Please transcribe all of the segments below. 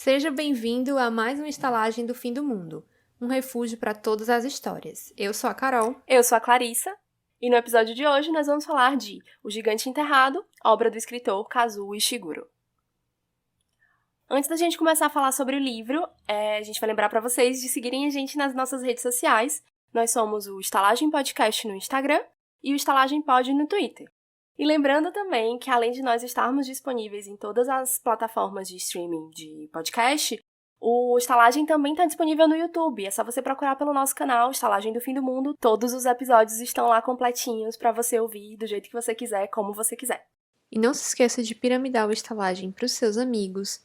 Seja bem-vindo a mais uma estalagem do fim do mundo, um refúgio para todas as histórias. Eu sou a Carol. Eu sou a Clarissa, e no episódio de hoje nós vamos falar de O Gigante Enterrado, obra do escritor Kazuo Ishiguro. Antes da gente começar a falar sobre o livro, a gente vai lembrar para vocês de seguirem a gente nas nossas redes sociais. Nós somos o Estalagem Podcast no Instagram e o Estalagem Pod no Twitter. E lembrando também que, além de nós estarmos disponíveis em todas as plataformas de streaming de podcast, o Estalagem também está disponível no YouTube. É só você procurar pelo nosso canal, Estalagem do Fim do Mundo. Todos os episódios estão lá completinhos para você ouvir do jeito que você quiser, como você quiser. E não se esqueça de piramidar o Estalagem para os seus amigos.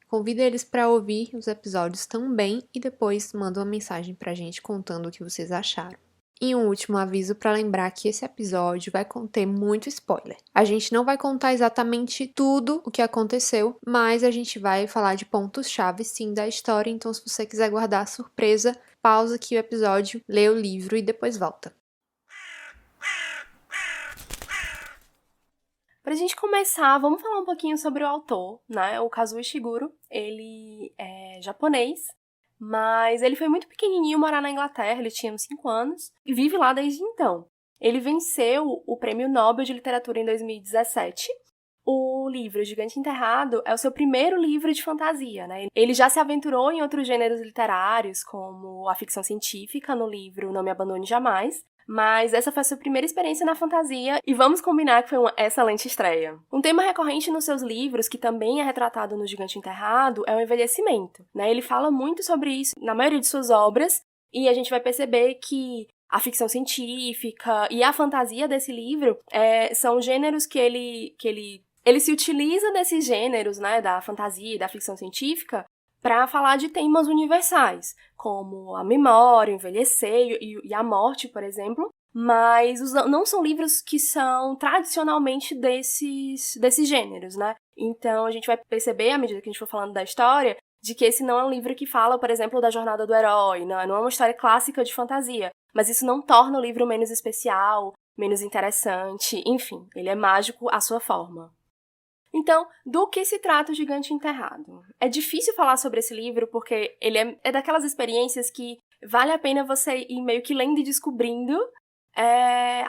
Convida eles para ouvir os episódios também e depois manda uma mensagem para a gente contando o que vocês acharam. E um último aviso para lembrar que esse episódio vai conter muito spoiler. A gente não vai contar exatamente tudo o que aconteceu, mas a gente vai falar de pontos-chave sim da história, então se você quiser guardar a surpresa, pausa aqui o episódio, lê o livro e depois volta. Pra gente começar, vamos falar um pouquinho sobre o autor, né? O Kazuo Ishiguro, ele é japonês, mas ele foi muito pequenininho morar na Inglaterra, ele tinha uns 5 anos, e vive lá desde então. Ele venceu o Prêmio Nobel de Literatura em 2017. O livro O Gigante Enterrado é o seu primeiro livro de fantasia, né? Ele já se aventurou em outros gêneros literários, como a ficção científica, no livro Não Me Abandone Jamais, mas essa foi a sua primeira experiência na fantasia e vamos combinar que foi uma excelente estreia. Um tema recorrente nos seus livros, que também é retratado no Gigante Enterrado, é o envelhecimento, né? Ele fala muito sobre isso na maioria de suas obras e a gente vai perceber que a ficção científica e a fantasia desse livro são gêneros que ele se utiliza desses gêneros, né, da fantasia e da ficção científica, para falar de temas universais, como a memória, o envelhecer e a morte, por exemplo, mas não são livros que são tradicionalmente desses gêneros, né? Então a gente vai perceber, à medida que a gente for falando da história, de que esse não é um livro que fala, por exemplo, da jornada do herói, não é uma história clássica de fantasia, mas isso não torna o livro menos especial, menos interessante, enfim, ele é mágico à sua forma. Então, do que se trata O Gigante Enterrado? É difícil falar sobre esse livro porque ele é daquelas experiências que vale a pena você ir meio que lendo e descobrindo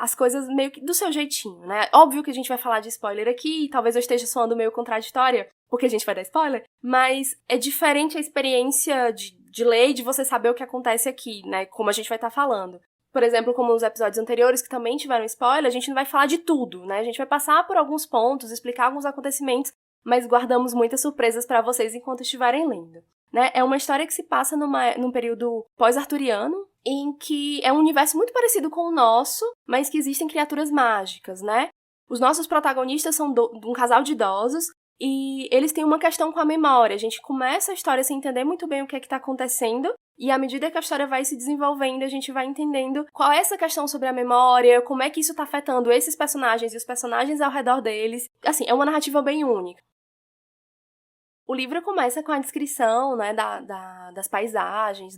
as coisas meio que do seu jeitinho, né? Óbvio que a gente vai falar de spoiler aqui, talvez eu esteja soando meio contraditória, porque a gente vai dar spoiler, mas é diferente a experiência de ler e de você saber o que acontece aqui, né? Como a gente vai estar falando. Por exemplo, como nos episódios anteriores, que também tiveram spoiler, a gente não vai falar de tudo, né? A gente vai passar por alguns pontos, explicar alguns acontecimentos, mas guardamos muitas surpresas para vocês enquanto estiverem lendo, né? É uma história que se passa num período pós-arturiano, em que é um universo muito parecido com o nosso, mas que existem criaturas mágicas, né? Os nossos protagonistas são de um casal de idosos, e eles têm uma questão com a memória. A gente começa a história sem entender muito bem o que é que está acontecendo, e à medida que a história vai se desenvolvendo, a gente vai entendendo qual é essa questão sobre a memória, como é que isso está afetando esses personagens e os personagens ao redor deles. Assim, é uma narrativa bem única. O livro começa com a descrição, né, das paisagens,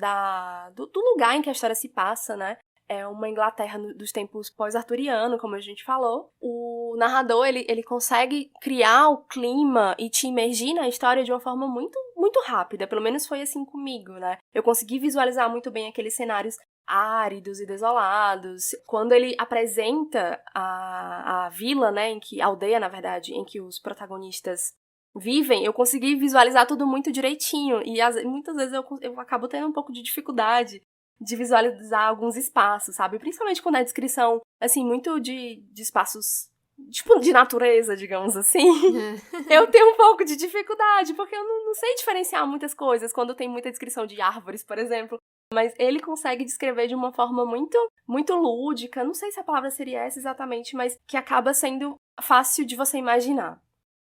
do lugar em que a história se passa, né? É uma Inglaterra dos tempos pós-arturiano, como a gente falou. O narrador, ele consegue criar o clima e te imergir na história de uma forma muito, muito rápida. Pelo menos foi assim comigo, né? Eu consegui visualizar muito bem aqueles cenários áridos e desolados. Quando ele apresenta a vila, né, a aldeia, na verdade, em que os protagonistas vivem, eu consegui visualizar tudo muito direitinho. E muitas vezes eu acabo tendo um pouco de dificuldade de visualizar alguns espaços, sabe? Principalmente quando é descrição, assim, muito de espaços, tipo, de natureza, digamos assim. Eu tenho um pouco de dificuldade, porque eu não sei diferenciar muitas coisas quando tem muita descrição de árvores, por exemplo. Mas ele consegue descrever de uma forma muito, muito lúdica, não sei se a palavra seria essa exatamente, mas que acaba sendo fácil de você imaginar.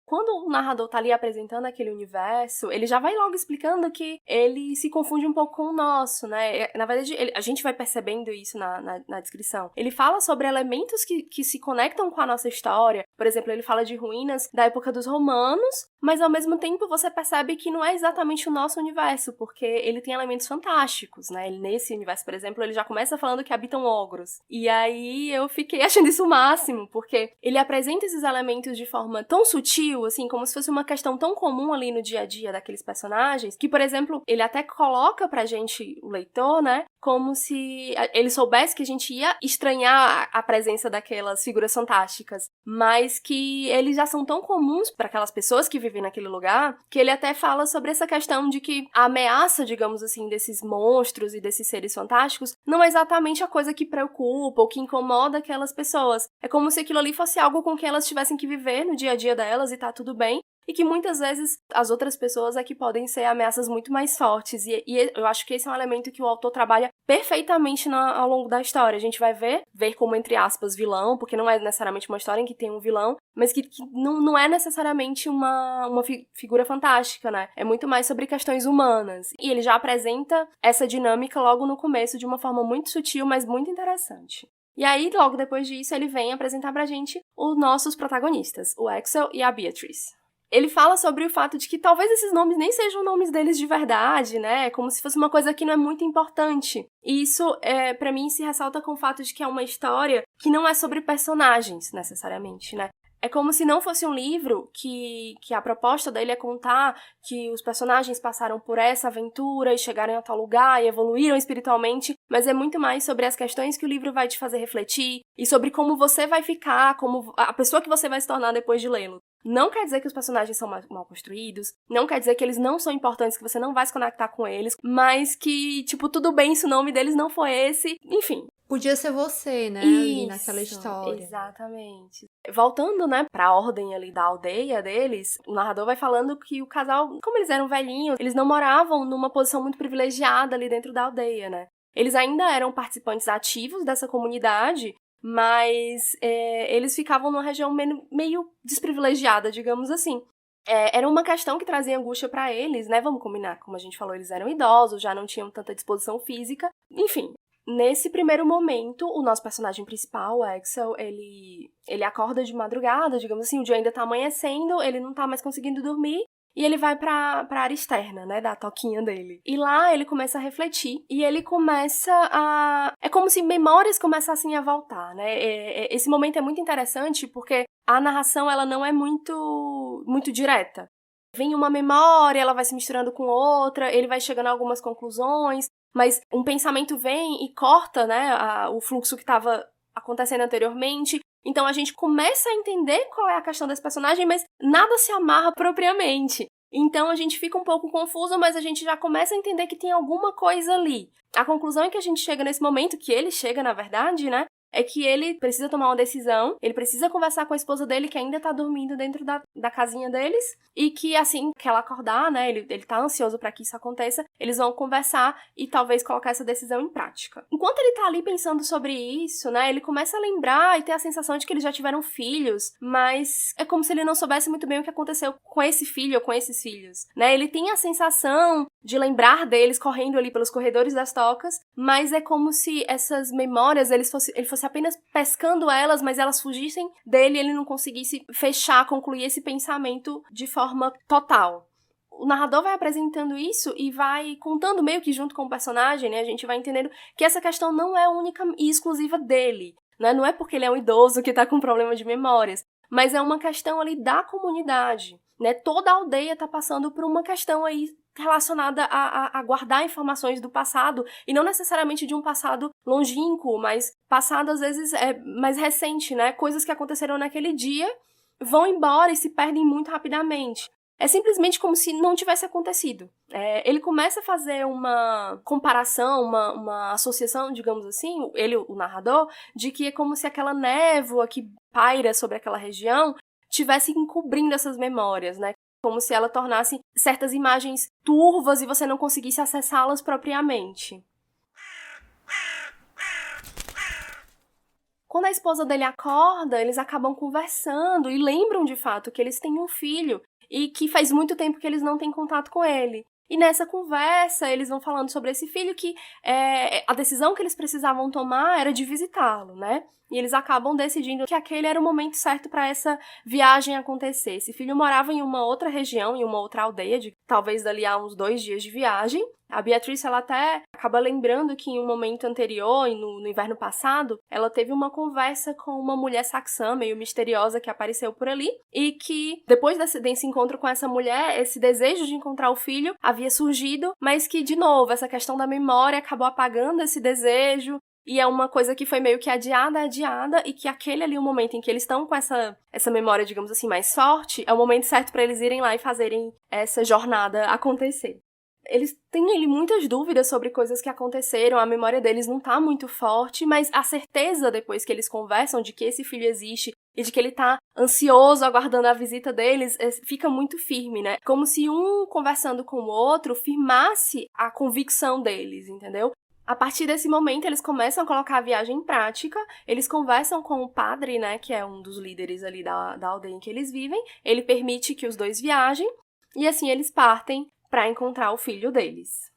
Quando o narrador tá ali apresentando aquele universo, ele já vai logo explicando que ele se confunde um pouco com o nosso, né? Na verdade, a gente vai percebendo isso na descrição. Ele fala sobre elementos que se conectam com a nossa história. Por exemplo, ele fala de ruínas da época dos romanos, mas ao mesmo tempo você percebe que não é exatamente o nosso universo, porque ele tem elementos fantásticos, né? Nesse universo, por exemplo, ele já começa falando que habitam ogros. E aí eu fiquei achando isso o máximo, porque ele apresenta esses elementos de forma tão sutil, assim, como se fosse uma questão tão comum ali no dia a dia daqueles personagens, que, por exemplo, ele até coloca pra gente, o leitor, né, como se ele soubesse que a gente ia estranhar a presença daquelas figuras fantásticas, mas que eles já são tão comuns para aquelas pessoas que vivem naquele lugar, que ele até fala sobre essa questão de que a ameaça, digamos assim, desses monstros e desses seres fantásticos não é exatamente a coisa que preocupa ou que incomoda aquelas pessoas. É como se aquilo ali fosse algo com que elas tivessem que viver no dia a dia delas e tá tudo bem, e que muitas vezes as outras pessoas é que podem ser ameaças muito mais fortes. E eu acho que esse é um elemento que o autor trabalha perfeitamente ao longo da história. A gente vai ver como, entre aspas, vilão, porque não é necessariamente uma história em que tem um vilão, mas que não é necessariamente uma figura fantástica, né? É muito mais sobre questões humanas. E ele já apresenta essa dinâmica logo no começo de uma forma muito sutil, mas muito interessante. E aí, logo depois disso, ele vem apresentar pra gente os nossos protagonistas, o Axel e a Beatrice. Ele fala sobre o fato de que talvez esses nomes nem sejam nomes deles de verdade, né? Como se fosse uma coisa que não é muito importante. E isso, pra mim, se ressalta com o fato de que é uma história que não é sobre personagens, necessariamente, né? É como se não fosse um livro que a proposta dele é contar que os personagens passaram por essa aventura e chegaram a tal lugar e evoluíram espiritualmente, mas é muito mais sobre as questões que o livro vai te fazer refletir e sobre como você vai ficar, como a pessoa que você vai se tornar depois de lê-lo. Não quer dizer que os personagens são mal construídos, não quer dizer que eles não são importantes, que você não vai se conectar com eles, mas que, tipo, tudo bem se o nome deles não foi esse, enfim. Podia ser você, né, ali naquela história. Exatamente. Voltando, né, pra ordem ali da aldeia deles, o narrador vai falando que o casal, como eles eram velhinhos, eles não moravam numa posição muito privilegiada ali dentro da aldeia, né? Eles ainda eram participantes ativos dessa comunidade, mas eles ficavam numa região meio desprivilegiada, digamos assim. Era uma questão que trazia angústia pra eles, né? Vamos combinar, como a gente falou, eles eram idosos, já não tinham tanta disposição física. Enfim, nesse primeiro momento, o nosso personagem principal, o Axel, ele acorda de madrugada, digamos assim, o dia ainda tá amanhecendo, ele não tá mais conseguindo dormir, e ele vai pra área externa, né, da toquinha dele. E lá ele começa a refletir, e ele começa a... É como se memórias começassem a voltar, né? Esse momento é muito interessante porque a narração, ela não é muito direta. Vem uma memória, ela vai se misturando com outra, ele vai chegando a algumas conclusões, mas um pensamento vem e corta, né, o fluxo que estava acontecendo anteriormente. Então a gente começa a entender qual é a questão desse personagem, mas nada se amarra propriamente. Então a gente fica um pouco confuso, mas a gente já começa a entender que tem alguma coisa ali. A conclusão é que a gente chega nesse momento, que ele chega, na verdade, né, é que ele precisa tomar uma decisão, ele precisa conversar com a esposa dele, que ainda tá dormindo dentro da casinha deles, e que assim que ela acordar, né, ele tá ansioso pra que isso aconteça, eles vão conversar e talvez colocar essa decisão em prática. Enquanto ele tá ali pensando sobre isso, né, ele começa a lembrar e ter a sensação de que eles já tiveram filhos, mas é como se ele não soubesse muito bem o que aconteceu com esse filho ou com esses filhos, né, ele tem a sensação de lembrar deles correndo ali pelos corredores das tocas, mas é como se essas memórias, ele fosse apenas pescando elas, mas elas fugissem dele e ele não conseguisse concluir esse pensamento de forma total. O narrador vai apresentando isso e vai contando meio que junto com o personagem, né? A gente vai entendendo que essa questão não é única e exclusiva dele, né? Não é porque ele é um idoso que tá com problema de memórias, mas é uma questão ali da comunidade, né? Toda a aldeia tá passando por uma questão aí relacionada a guardar informações do passado, e não necessariamente de um passado longínquo, mas passado às vezes mais recente, né? Coisas que aconteceram naquele dia vão embora e se perdem muito rapidamente. É simplesmente como se não tivesse acontecido. Ele começa a fazer uma comparação, uma associação, digamos assim, ele, o narrador, de que é como se aquela névoa que paira sobre aquela região tivesse encobrindo essas memórias, né? Como se ela tornasse certas imagens turvas e você não conseguisse acessá-las propriamente. Quando a esposa dele acorda, eles acabam conversando e lembram de fato que eles têm um filho e que faz muito tempo que eles não têm contato com ele. E nessa conversa, eles vão falando sobre esse filho que a decisão que eles precisavam tomar era de visitá-lo, né? E eles acabam decidindo que aquele era o momento certo para essa viagem acontecer. Esse filho morava em uma outra região, em uma outra aldeia, de talvez dali a uns 2 dias de viagem. A Beatrice, ela até acaba lembrando que em um momento anterior, no inverno passado, ela teve uma conversa com uma mulher saxã, meio misteriosa, que apareceu por ali, e que, depois desse encontro com essa mulher, esse desejo de encontrar o filho havia surgido, mas que, de novo, essa questão da memória acabou apagando esse desejo, e é uma coisa que foi meio que adiada, e que aquele ali, o momento em que eles estão com essa memória, digamos assim, mais forte, é o momento certo para eles irem lá e fazerem essa jornada acontecer. Eles têm ali muitas dúvidas sobre coisas que aconteceram, a memória deles não tá muito forte, mas a certeza, depois que eles conversam, de que esse filho existe e de que ele tá ansioso aguardando a visita deles, fica muito firme, né? Como se um conversando com o outro firmasse a convicção deles, entendeu? A partir desse momento, eles começam a colocar a viagem em prática, eles conversam com o padre, né, que é um dos líderes ali da aldeia em que eles vivem, ele permite que os dois viajem, e assim eles partem para encontrar o filho deles.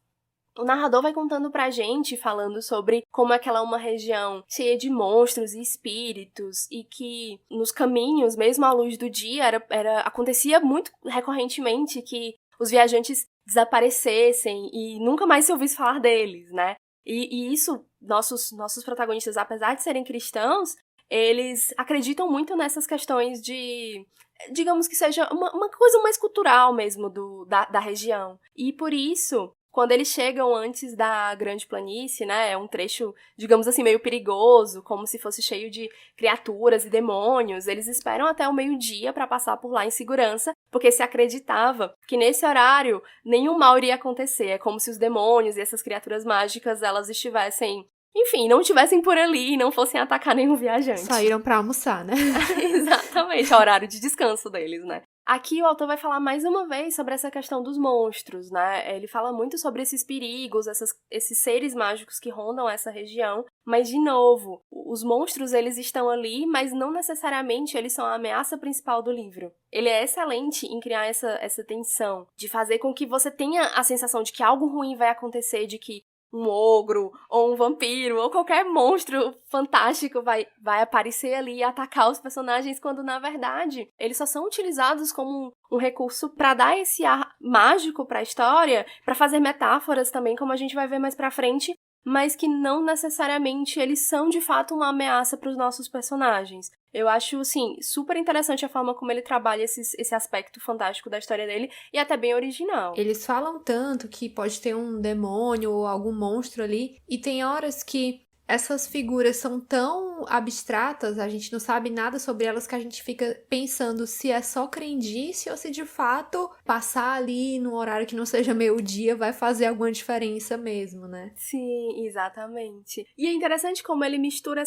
O narrador vai contando pra gente, falando sobre como aquela é uma região cheia de monstros e espíritos, e que nos caminhos, mesmo à luz do dia, acontecia muito recorrentemente que os viajantes desaparecessem e nunca mais se ouvisse falar deles, né? E isso, nossos protagonistas, apesar de serem cristãos, eles acreditam muito nessas questões de, digamos que seja uma coisa mais cultural mesmo da região. E por isso, quando eles chegam antes da Grande Planície, né, é um trecho, digamos assim, meio perigoso, como se fosse cheio de criaturas e demônios, eles esperam até o meio-dia para passar por lá em segurança, porque se acreditava que nesse horário nenhum mal iria acontecer. É como se os demônios e essas criaturas mágicas, elas estivessem, enfim, não estivessem por ali e não fossem atacar nenhum viajante. Saíram pra almoçar, né? Exatamente, é o horário de descanso deles, né? Aqui o autor vai falar mais uma vez sobre essa questão dos monstros, né? Ele fala muito sobre esses perigos, esses seres mágicos que rondam essa região, mas, de novo, os monstros, eles estão ali, mas não necessariamente eles são a ameaça principal do livro. Ele é excelente em criar essa tensão, de fazer com que você tenha a sensação de que algo ruim vai acontecer, de que um ogro, ou um vampiro, ou qualquer monstro fantástico vai aparecer ali e atacar os personagens, quando, na verdade, eles só são utilizados como um recurso para dar esse ar mágico para a história, para fazer metáforas também, como a gente vai ver mais pra frente, mas que não necessariamente eles são, de fato, uma ameaça para os nossos personagens. Eu acho, assim, super interessante a forma como ele trabalha esse aspecto fantástico da história dele, e até bem original. Eles falam tanto que pode ter um demônio ou algum monstro ali, e tem horas que essas figuras são tão abstratas, a gente não sabe nada sobre elas, que a gente fica pensando se é só crendice ou se de fato passar ali num horário que não seja meio-dia vai fazer alguma diferença mesmo, né? Sim, exatamente. E é interessante como ele mistura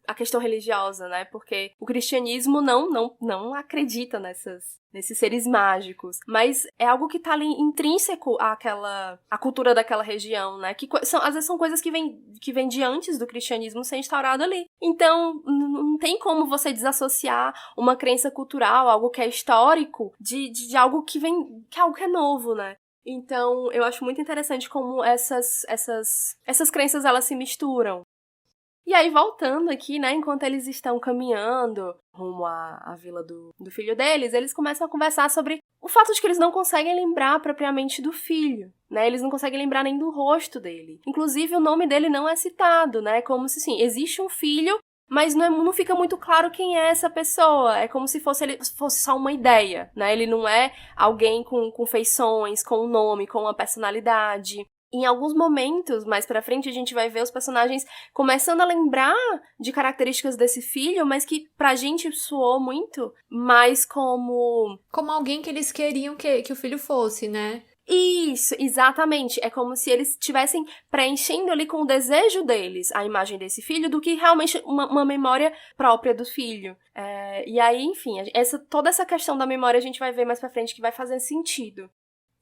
a questão religiosa, né? Porque o cristianismo não acredita nesses seres mágicos, mas é algo que tá ali intrínseco à cultura daquela região, né? Que às vezes são coisas que vêm de antes do cristianismo ser instaurado ali. Então, não tem como você desassociar uma crença cultural, algo que é histórico, de algo que é algo que é novo, né? Então, eu acho muito interessante como essas crenças, elas se misturam. E aí, voltando aqui, né, enquanto eles estão caminhando rumo à vila do filho deles, eles começam a conversar sobre o fato de que eles não conseguem lembrar propriamente do filho, né, eles não conseguem lembrar nem do rosto dele. Inclusive, o nome dele não é citado, né, como se, sim, existe um filho, mas não fica muito claro quem é essa pessoa. É como se fosse só uma ideia, né? Ele não é alguém com feições, com um nome, com uma personalidade. Em alguns momentos, mais pra frente, a gente vai ver os personagens começando a lembrar de características desse filho, mas que pra gente soou muito mais como alguém que eles queriam que o filho fosse, né? Isso, exatamente. É como se eles estivessem preenchendo ali com o desejo deles a imagem desse filho, do que realmente uma memória própria do filho. E aí, enfim, toda essa questão da memória a gente vai ver mais pra frente que vai fazer sentido.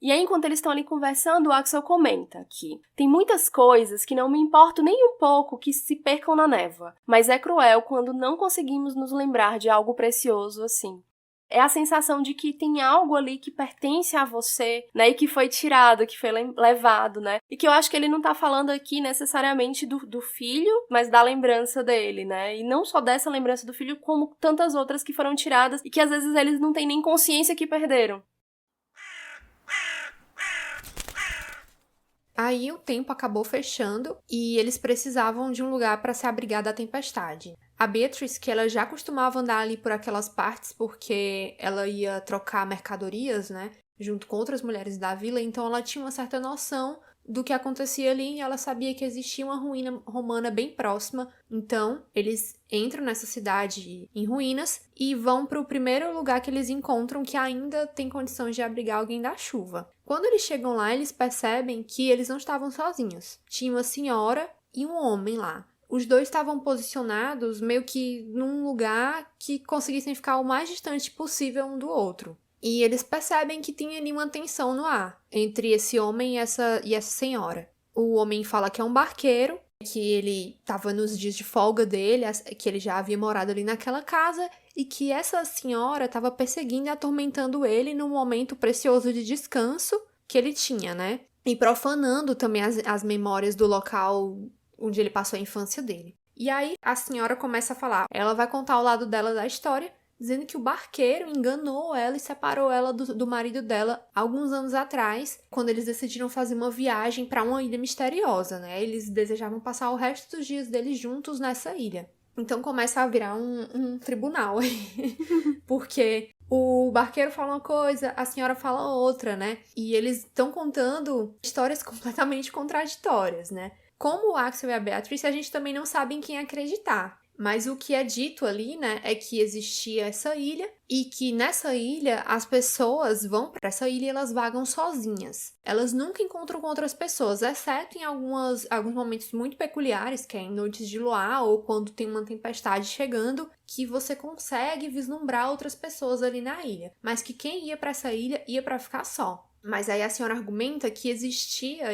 E aí, enquanto eles estão ali conversando, o Axel comenta que tem muitas coisas que não me importo nem um pouco que se percam na névoa, mas é cruel quando não conseguimos nos lembrar de algo precioso assim. É a sensação de que tem algo ali que pertence a você, né? E que foi tirado, que foi levado, né? E que eu acho que ele não tá falando aqui necessariamente do filho, mas da lembrança dele, né? E não só dessa lembrança do filho, como tantas outras que foram tiradas e que às vezes eles não têm nem consciência que perderam. Aí o tempo acabou fechando e eles precisavam de um lugar para se abrigar da tempestade. A Beatrice, que ela já costumava andar ali por aquelas partes porque ela ia trocar mercadorias, né, junto com outras mulheres da vila, então ela tinha uma certa noção do que acontecia ali e ela sabia que existia uma ruína romana bem próxima. Então, eles entram nessa cidade em ruínas e vão para o primeiro lugar que eles encontram que ainda tem condições de abrigar alguém da chuva. Quando eles chegam lá, eles percebem que eles não estavam sozinhos. Tinha uma senhora e um homem lá. Os dois estavam posicionados meio que num lugar que conseguissem ficar o mais distante possível um do outro. E eles percebem que tem ali uma tensão no ar entre esse homem e essa senhora. O homem fala que é um barqueiro, que ele estava nos dias de folga dele, que ele já havia morado ali naquela casa e que essa senhora estava perseguindo e atormentando ele num momento precioso de descanso que ele tinha, né? E profanando também as memórias do local onde ele passou a infância dele. E aí a senhora começa a falar, ela vai contar o lado dela da história, dizendo que o barqueiro enganou ela e separou ela do marido dela alguns anos atrás, quando eles decidiram fazer uma viagem para uma ilha misteriosa, né? Eles desejavam passar o resto dos dias deles juntos nessa ilha. Então começa a virar um tribunal, porque o barqueiro fala uma coisa, a senhora fala outra, né? E eles estão contando histórias completamente contraditórias, né? Como o Axel e a Beatrice, a gente também não sabe em quem acreditar. Mas o que é dito ali, né, é que existia essa ilha e que nessa ilha as pessoas vão para essa ilha e elas vagam sozinhas. Elas nunca encontram com outras pessoas, exceto em alguns momentos muito peculiares, que é em noites de luar ou quando tem uma tempestade chegando, que você consegue vislumbrar outras pessoas ali na ilha. Mas que quem ia para essa ilha ia para ficar só. Mas aí a senhora argumenta que existia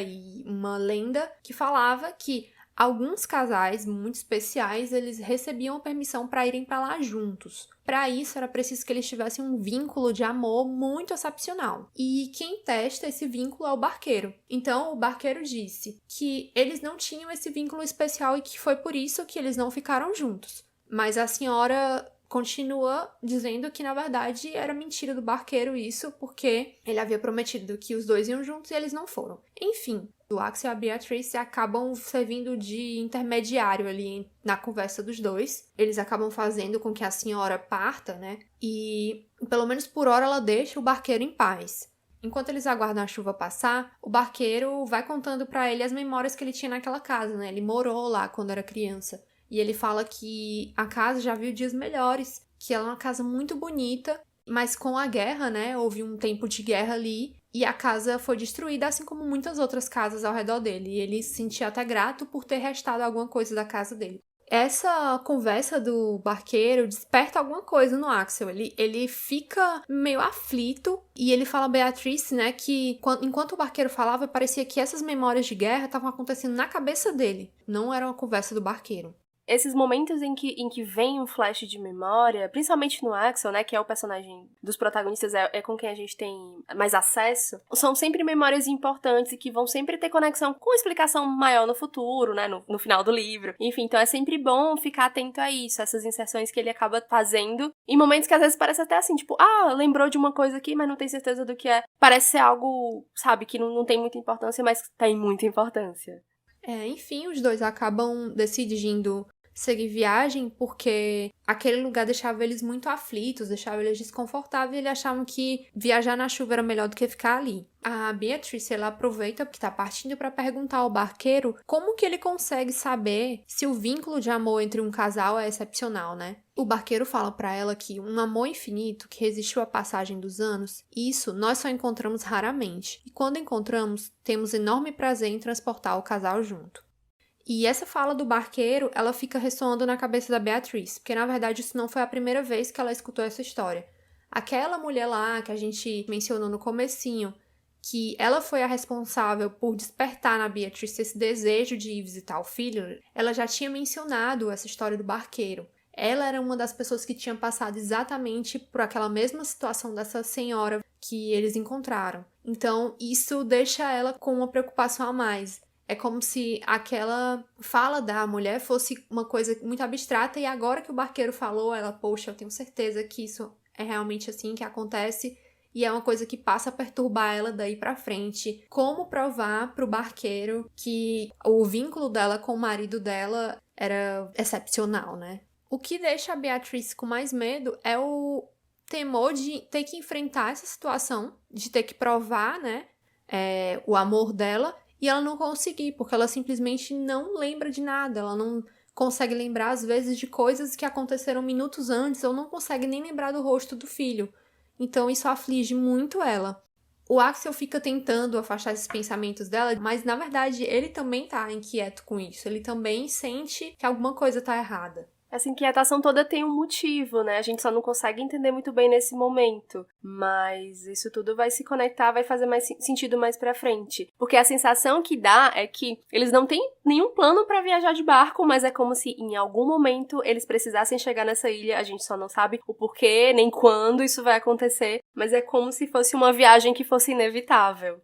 uma lenda que falava que alguns casais muito especiais, eles recebiam permissão para irem para lá juntos. Para isso, era preciso que eles tivessem um vínculo de amor muito excepcional. E quem testa esse vínculo é o barqueiro. Então, o barqueiro disse que eles não tinham esse vínculo especial e que foi por isso que eles não ficaram juntos. Mas a senhora continua dizendo que, na verdade, era mentira do barqueiro isso, porque ele havia prometido que os dois iam juntos e eles não foram. Enfim, o Axel e a Beatrice acabam servindo de intermediário ali na conversa dos dois. Eles acabam fazendo com que a senhora parta, né? E, pelo menos por hora, ela deixa o barqueiro em paz. Enquanto eles aguardam a chuva passar, o barqueiro vai contando pra ele as memórias que ele tinha naquela casa, né? Ele morou lá quando era criança. E ele fala que a casa já viu dias melhores, que ela é uma casa muito bonita, mas com a guerra, né? Houve um tempo de guerra ali e a casa foi destruída, assim como muitas outras casas ao redor dele. E ele se sentia até grato por ter restado alguma coisa da casa dele. Essa conversa do barqueiro desperta alguma coisa no Axel. Ele fica meio aflito e ele fala a Beatrice, né, que enquanto o barqueiro falava, parecia que essas memórias de guerra estavam acontecendo na cabeça dele. Não era uma conversa do barqueiro. Esses momentos em que vem um flash de memória, principalmente no Axel, né, que é o personagem dos protagonistas, é com quem a gente tem mais acesso, são sempre memórias importantes e que vão sempre ter conexão com explicação maior no futuro, né, no final do livro. Enfim, então é sempre bom ficar atento a isso, essas inserções que ele acaba fazendo, em momentos que às vezes parece até assim, tipo, lembrou de uma coisa aqui, mas não tem certeza do que é. Parece ser algo, sabe, que não tem muita importância, mas tem muita importância. Enfim, os dois acabam decidindo seguir viagem porque aquele lugar deixava eles muito aflitos, deixava eles desconfortáveis e eles achavam que viajar na chuva era melhor do que ficar ali. A Beatrice, ela aproveita que tá partindo para perguntar ao barqueiro como que ele consegue saber se o vínculo de amor entre um casal é excepcional, né? O barqueiro fala para ela que um amor infinito que resistiu à passagem dos anos, isso nós só encontramos raramente. E quando encontramos, temos enorme prazer em transportar o casal junto. E essa fala do barqueiro, ela fica ressoando na cabeça da Beatrice, porque na verdade isso não foi a primeira vez que ela escutou essa história. Aquela mulher lá que a gente mencionou no comecinho, que ela foi a responsável por despertar na Beatrice esse desejo de ir visitar o filho, ela já tinha mencionado essa história do barqueiro. ela era uma das pessoas que tinha passado exatamente por aquela mesma situação dessa senhora que eles encontraram. Então, isso deixa ela com uma preocupação a mais. É como se aquela fala da mulher fosse uma coisa muito abstrata, e agora que o barqueiro falou, ela, poxa, eu tenho certeza que isso é realmente assim que acontece, e é uma coisa que passa a perturbar ela daí pra frente. Como provar pro barqueiro que o vínculo dela com o marido dela era excepcional, né? O que deixa a Beatrice com mais medo é o temor de ter que enfrentar essa situação, de ter que provar, né, o amor dela, e ela não conseguir, porque ela simplesmente não lembra de nada, ela não consegue lembrar, às vezes, de coisas que aconteceram minutos antes, ou não consegue nem lembrar do rosto do filho. Então isso aflige muito ela. O Axel fica tentando afastar esses pensamentos dela, mas na verdade ele também tá inquieto com isso, ele também sente que alguma coisa tá errada. Essa inquietação toda tem um motivo, né? A gente só não consegue entender muito bem nesse momento. Mas isso tudo vai se conectar, vai fazer mais sentido mais pra frente. Porque a sensação que dá é que eles não têm nenhum plano pra viajar de barco, mas é como se em algum momento eles precisassem chegar nessa ilha. A gente só não sabe o porquê, nem quando isso vai acontecer. Mas é como se fosse uma viagem que fosse inevitável.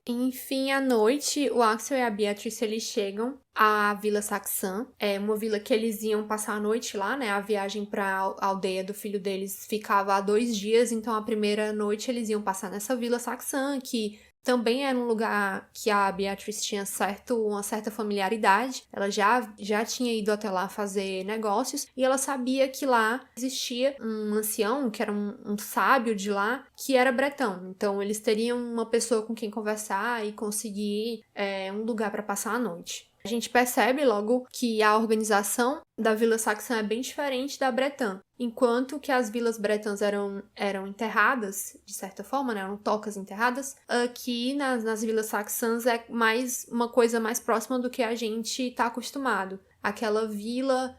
Enfim, à noite, o Axel e a Beatrice, eles chegam à Vila Saxã. É uma vila que eles iam passar a noite lá, né? A viagem para a aldeia do filho deles ficava há 2 dias, então a primeira noite eles iam passar nessa Vila Saxã, que também era um lugar que a Beatrice tinha uma certa familiaridade. Ela já tinha ido até lá fazer negócios, e ela sabia que lá existia um ancião, que era um sábio de lá, que era bretão. Então eles teriam uma pessoa com quem conversar e conseguir um lugar para passar a noite. A gente percebe logo que a organização da Vila Saxã é bem diferente da bretã. Enquanto que as vilas bretãs eram enterradas, de certa forma, né? Eram tocas enterradas, aqui nas vilas saxãs é mais uma coisa mais próxima do que a gente está acostumado. Aquela vila,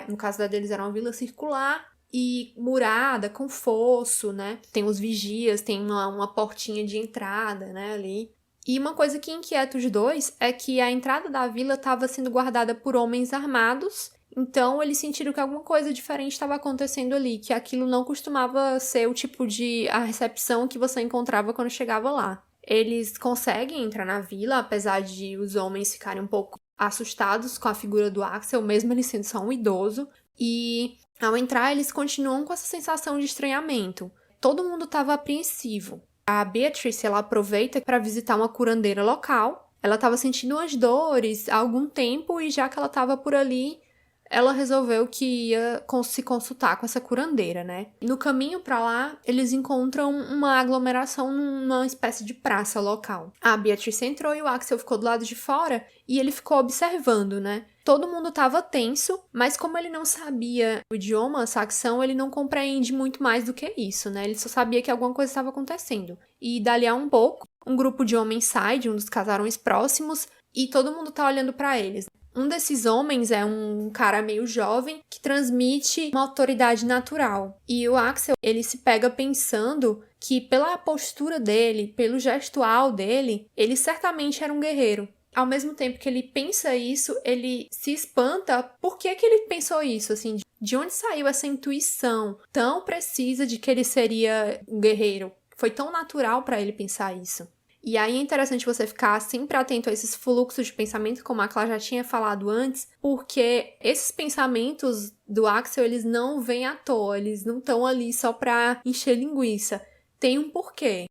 no caso da deles, era uma vila circular e murada, com fosso, né? Tem os vigias, tem uma portinha de entrada, né, ali. E uma coisa que inquieta os dois é que a entrada da vila estava sendo guardada por homens armados, então eles sentiram que alguma coisa diferente estava acontecendo ali, que aquilo não costumava ser o tipo de a recepção que você encontrava quando chegava lá. Eles conseguem entrar na vila, apesar de os homens ficarem um pouco assustados com a figura do Axel, mesmo ele sendo só um idoso, e ao entrar eles continuam com essa sensação de estranhamento. Todo mundo estava apreensivo. A Beatrice, ela aproveita para visitar uma curandeira local. Ela estava sentindo umas dores há algum tempo, e já que ela estava por ali, ela resolveu que ia se consultar com essa curandeira, né? No caminho para lá, eles encontram uma aglomeração numa espécie de praça local. A Beatrice entrou e o Axel ficou do lado de fora, e ele ficou observando, né? Todo mundo estava tenso, mas como ele não sabia o idioma saxão, ele não compreende muito mais do que isso, né? Ele só sabia que alguma coisa estava acontecendo. E dali a um pouco, um grupo de homens sai de um dos casarões próximos e todo mundo tá olhando para eles. Um desses homens é um cara meio jovem que transmite uma autoridade natural. E o Axel, ele se pega pensando que pela postura dele, pelo gestual dele, ele certamente era um guerreiro. Ao mesmo tempo que ele pensa isso, ele se espanta. Por que ele pensou isso? Assim, de onde saiu essa intuição tão precisa de que ele seria um guerreiro? Foi tão natural para ele pensar isso. E aí é interessante você ficar sempre atento a esses fluxos de pensamento, como a Clara já tinha falado antes, porque esses pensamentos do Axel, eles não vêm à toa, eles não estão ali só para encher linguiça. Tem um porquê.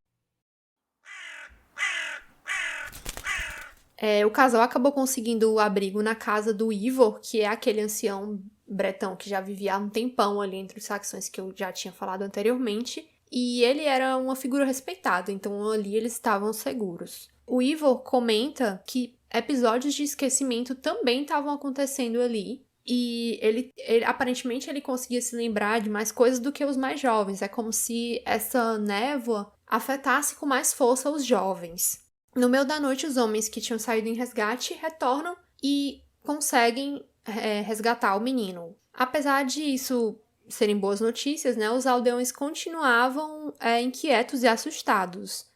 O casal acabou conseguindo o abrigo na casa do Ivor, que é aquele ancião bretão que já vivia há um tempão ali entre os saxões que eu já tinha falado anteriormente. E ele era uma figura respeitada, então ali eles estavam seguros. O Ivor comenta que episódios de esquecimento também estavam acontecendo ali. E ele aparentemente ele conseguia se lembrar de mais coisas do que os mais jovens. É como se essa névoa afetasse com mais força os jovens. No meio da noite, os homens que tinham saído em resgate retornam e conseguem resgatar o menino. Apesar disso serem boas notícias, né, os aldeões continuavam inquietos e assustados.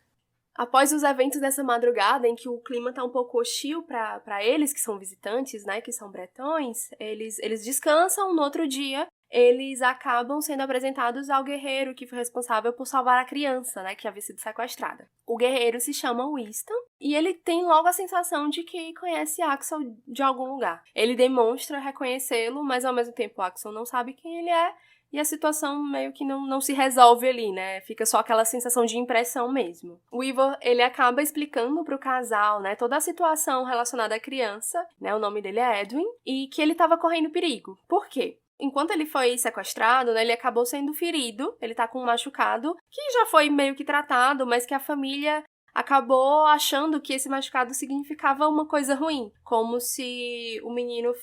Após os eventos dessa madrugada, em que o clima tá um pouco hostil para eles, que são visitantes, né, que são bretões, eles descansam. No outro dia, eles acabam sendo apresentados ao guerreiro que foi responsável por salvar a criança, né, que havia sido sequestrada. O guerreiro se chama Winston e ele tem logo a sensação de que conhece Axel de algum lugar. Ele demonstra reconhecê-lo, mas ao mesmo tempo Axel não sabe quem ele é. E a situação meio que não se resolve ali, né? Fica só aquela sensação de impressão mesmo. O Ivor, ele acaba explicando pro casal, né, toda a situação relacionada à criança, né? O nome dele é Edwin, e que ele tava correndo perigo. Por quê? Enquanto ele foi sequestrado, né, ele acabou sendo ferido, ele tá com um machucado, que já foi meio que tratado, mas que a família acabou achando que esse machucado significava uma coisa ruim, como se o menino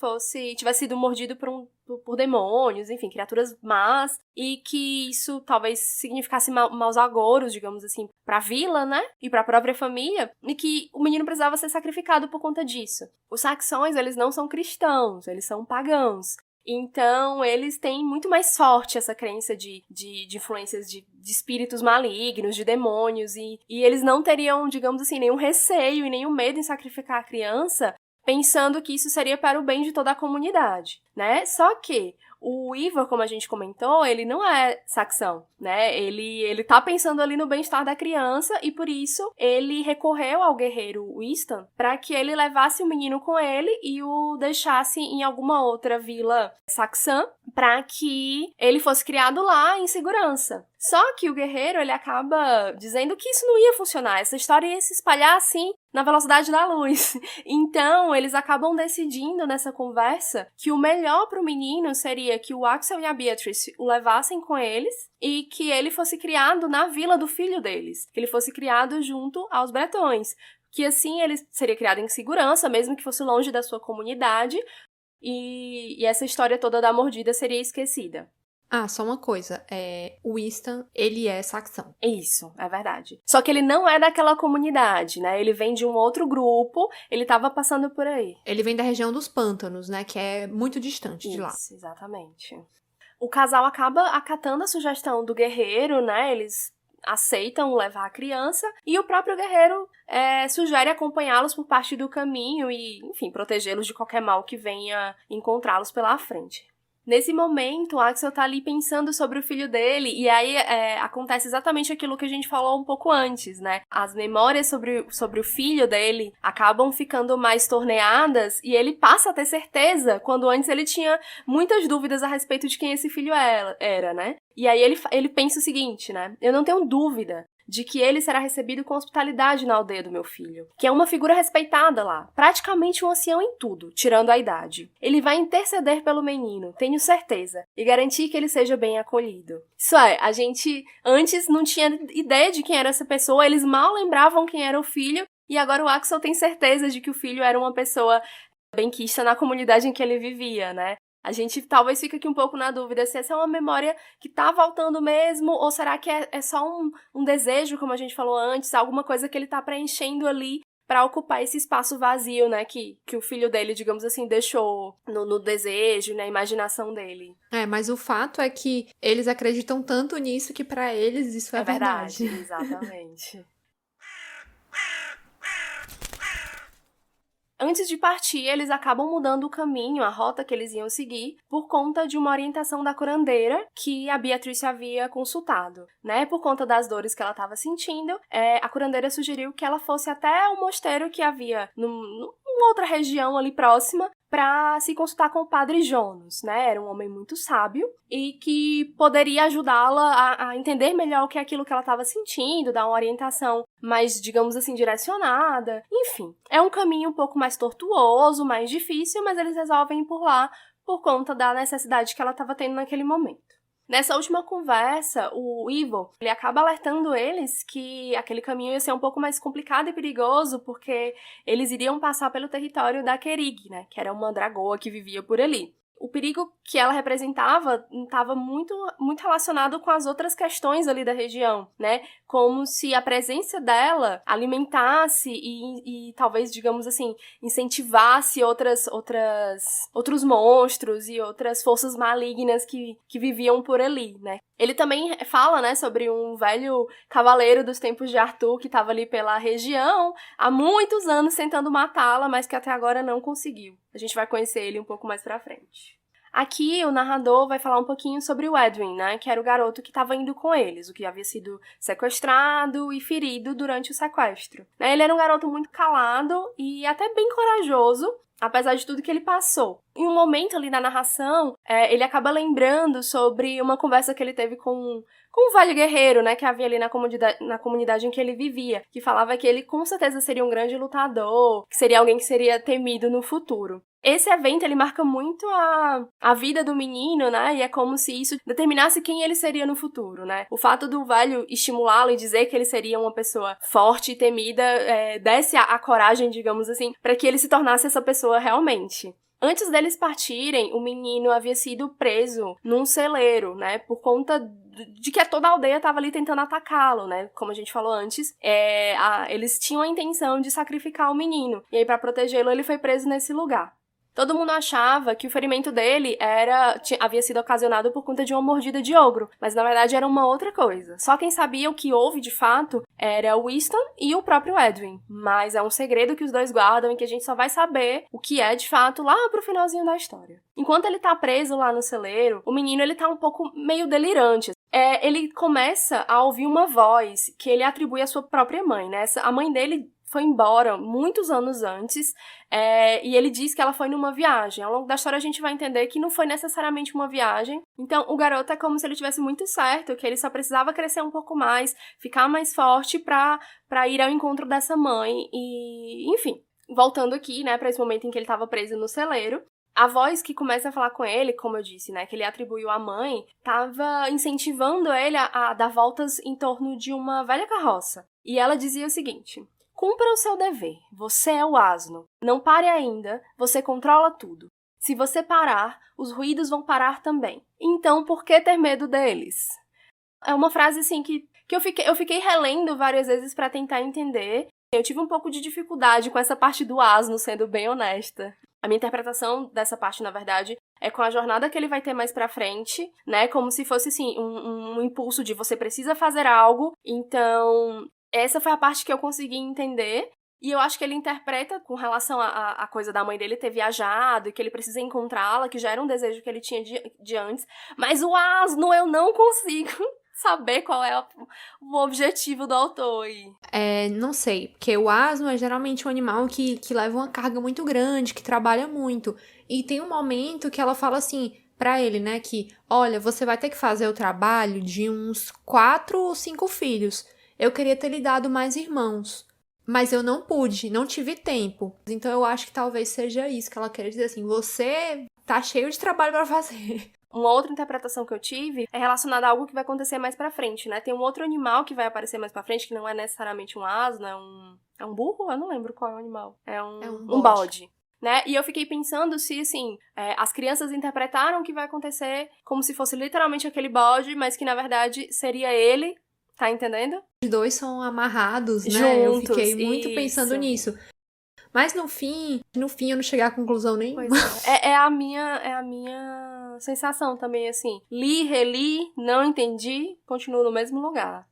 tivesse sido mordido por demônios, enfim, criaturas más, e que isso talvez significasse maus agouros, digamos assim, pra vila, né, e pra própria família, e que o menino precisava ser sacrificado por conta disso. Os saxões, eles não são cristãos, eles são pagãos. Então, eles têm muito mais forte essa crença de influências de espíritos malignos, de demônios, e eles não teriam, digamos assim, nenhum receio e nenhum medo em sacrificar a criança, pensando que isso seria para o bem de toda a comunidade, né? Só que o Ivor, como a gente comentou, ele não é saxão, né? Ele tá pensando ali no bem-estar da criança e por isso ele recorreu ao guerreiro Winston para que ele levasse o menino com ele e o deixasse em alguma outra vila saxã para que ele fosse criado lá em segurança. Só que o guerreiro, ele acaba dizendo que isso não ia funcionar, essa história ia se espalhar assim na velocidade da luz. Então, eles acabam decidindo nessa conversa que o melhor pro menino seria que o Axel e a Beatrice o levassem com eles e que ele fosse criado na vila do filho deles, que ele fosse criado junto aos bretões, que assim ele seria criado em segurança, mesmo que fosse longe da sua comunidade, e essa história toda da mordida seria esquecida. Ah, só uma coisa, o Winston, ele é saxão. Isso, é verdade. Só que ele não é daquela comunidade, né? Ele vem de um outro grupo, ele tava passando por aí. Ele vem da região dos pântanos, né, que é muito distante de lá. Isso, exatamente. O casal acaba acatando a sugestão do guerreiro, né? Eles aceitam levar a criança e o próprio guerreiro sugere acompanhá-los por parte do caminho e, enfim, protegê-los de qualquer mal que venha encontrá-los pela frente. Nesse momento, o Axel tá ali pensando sobre o filho dele, e aí acontece exatamente aquilo que a gente falou um pouco antes, né? As memórias sobre o filho dele acabam ficando mais torneadas, e ele passa a ter certeza, quando antes ele tinha muitas dúvidas a respeito de quem esse filho era, né? E aí ele pensa o seguinte, né? Eu não tenho dúvida de que ele será recebido com hospitalidade na aldeia do meu filho, que é uma figura respeitada lá, praticamente um ancião em tudo, tirando a idade. Ele vai interceder pelo menino, tenho certeza, e garantir que ele seja bem acolhido. Isso é, a gente antes não tinha ideia de quem era essa pessoa, eles mal lembravam quem era o filho, e agora o Axel tem certeza de que o filho era uma pessoa benquista na comunidade em que ele vivia, né? A gente talvez fique aqui um pouco na dúvida se essa é uma memória que tá voltando mesmo, ou será que é só um desejo, como a gente falou antes, alguma coisa que ele tá preenchendo ali para ocupar esse espaço vazio, né, que o filho dele, digamos assim, deixou no desejo, na imaginação dele. Mas o fato é que eles acreditam tanto nisso que para eles isso é verdade. Exatamente. Antes de partir, eles acabam mudando o caminho, a rota que eles iam seguir, por conta de uma orientação da curandeira que a Beatrice havia consultado, né? Por conta das dores que ela estava sentindo, a curandeira sugeriu que ela fosse até o mosteiro que havia numa outra região ali próxima, para se consultar com o padre Jonas, né? Era um homem muito sábio e que poderia ajudá-la a entender melhor o que é aquilo que ela estava sentindo, dar uma orientação mais, digamos assim, direcionada. Enfim, é um caminho um pouco mais tortuoso, mais difícil, mas eles resolvem ir por lá por conta da necessidade que ela estava tendo naquele momento. Nessa última conversa, o Ivor, ele acaba alertando eles que aquele caminho ia ser um pouco mais complicado e perigoso, porque eles iriam passar pelo território da Kerig, né, que era uma dragoa que vivia por ali. O perigo que ela representava estava muito, muito relacionado com as outras questões ali da região, né? Como se a presença dela alimentasse e talvez, digamos assim, incentivasse outros monstros e outras forças malignas que viviam por ali, né? Ele também fala, né, sobre um velho cavaleiro dos tempos de Arthur que estava ali pela região há muitos anos tentando matá-la, mas que até agora não conseguiu. A gente vai conhecer ele um pouco mais pra frente. Aqui, o narrador vai falar um pouquinho sobre o Edwin, né, que era o garoto que estava indo com eles, o que havia sido sequestrado e ferido durante o sequestro. Ele era um garoto muito calado e até bem corajoso, apesar de tudo que ele passou. Em um momento ali na narração, ele acaba lembrando sobre uma conversa que ele teve com um velho guerreiro, né, que havia ali na comunidade em que ele vivia, que falava que ele com certeza seria um grande lutador, que seria alguém que seria temido no futuro. Esse evento, ele marca muito a vida do menino, né, e é como se isso determinasse quem ele seria no futuro, né. O fato do velho estimulá-lo e dizer que ele seria uma pessoa forte e temida, desse a coragem, digamos assim, para que ele se tornasse essa pessoa realmente. Antes deles partirem, o menino havia sido preso num celeiro, né, por conta de que toda a aldeia estava ali tentando atacá-lo, né, como a gente falou antes, eles tinham a intenção de sacrificar o menino, e aí para protegê-lo ele foi preso nesse lugar. Todo mundo achava que o ferimento dele havia sido ocasionado por conta de uma mordida de ogro, mas na verdade era uma outra coisa. Só quem sabia o que houve de fato era o Winston e o próprio Edwin, mas é um segredo que os dois guardam e que a gente só vai saber o que é de fato lá pro finalzinho da história. Enquanto ele tá preso lá no celeiro, o menino ele tá um pouco meio delirante. Ele começa a ouvir uma voz que ele atribui à sua própria mãe, né? A mãe dele foi embora muitos anos antes, e ele diz que ela foi numa viagem. Ao longo da história a gente vai entender que não foi necessariamente uma viagem. Então o garoto é como se ele tivesse muito certo, que ele só precisava crescer um pouco mais, ficar mais forte pra ir ao encontro dessa mãe. E, enfim, voltando aqui, né, pra esse momento em que ele estava preso no celeiro, a voz que começa a falar com ele, como eu disse, né, que ele atribuiu à mãe, estava incentivando ele a dar voltas em torno de uma velha carroça. E ela dizia o seguinte: cumpra o seu dever. Você é o asno. Não pare ainda. Você controla tudo. Se você parar, os ruídos vão parar também. Então, por que ter medo deles? É uma frase, assim, que eu fiquei relendo várias vezes pra tentar entender. Eu tive um pouco de dificuldade com essa parte do asno, sendo bem honesta. A minha interpretação dessa parte, na verdade, é com a jornada que ele vai ter mais pra frente, né? Como se fosse, assim, um impulso de você precisa fazer algo, então essa foi a parte que eu consegui entender, e eu acho que ele interpreta com relação à coisa da mãe dele ter viajado e que ele precisa encontrá-la, que já era um desejo que ele tinha de antes, mas o asno eu não consigo saber qual é o objetivo do autor aí. Não sei, porque o asno é geralmente um animal que leva uma carga muito grande, que trabalha muito, e tem um momento que ela fala assim pra ele, né, que, olha, você vai ter que fazer o trabalho de uns 4 ou 5 filhos. Eu queria ter lhe dado mais irmãos, mas eu não pude, não tive tempo. Então eu acho que talvez seja isso que ela quer dizer, assim, você tá cheio de trabalho pra fazer. Uma outra interpretação que eu tive é relacionada a algo que vai acontecer mais pra frente, né? Tem um outro animal que vai aparecer mais pra frente, que não é necessariamente um asno, é um burro? Eu não lembro qual é o animal. É um bode. Né? E eu fiquei pensando se, assim, as crianças interpretaram o que vai acontecer como se fosse literalmente aquele bode, mas que na verdade seria ele. Tá entendendo? Os dois são amarrados, né? Juntos, eu fiquei muito isso. pensando nisso. Mas no fim eu não cheguei a conclusão nenhuma. Pois é a minha sensação também, assim. Li, reli, não entendi, continuo no mesmo lugar.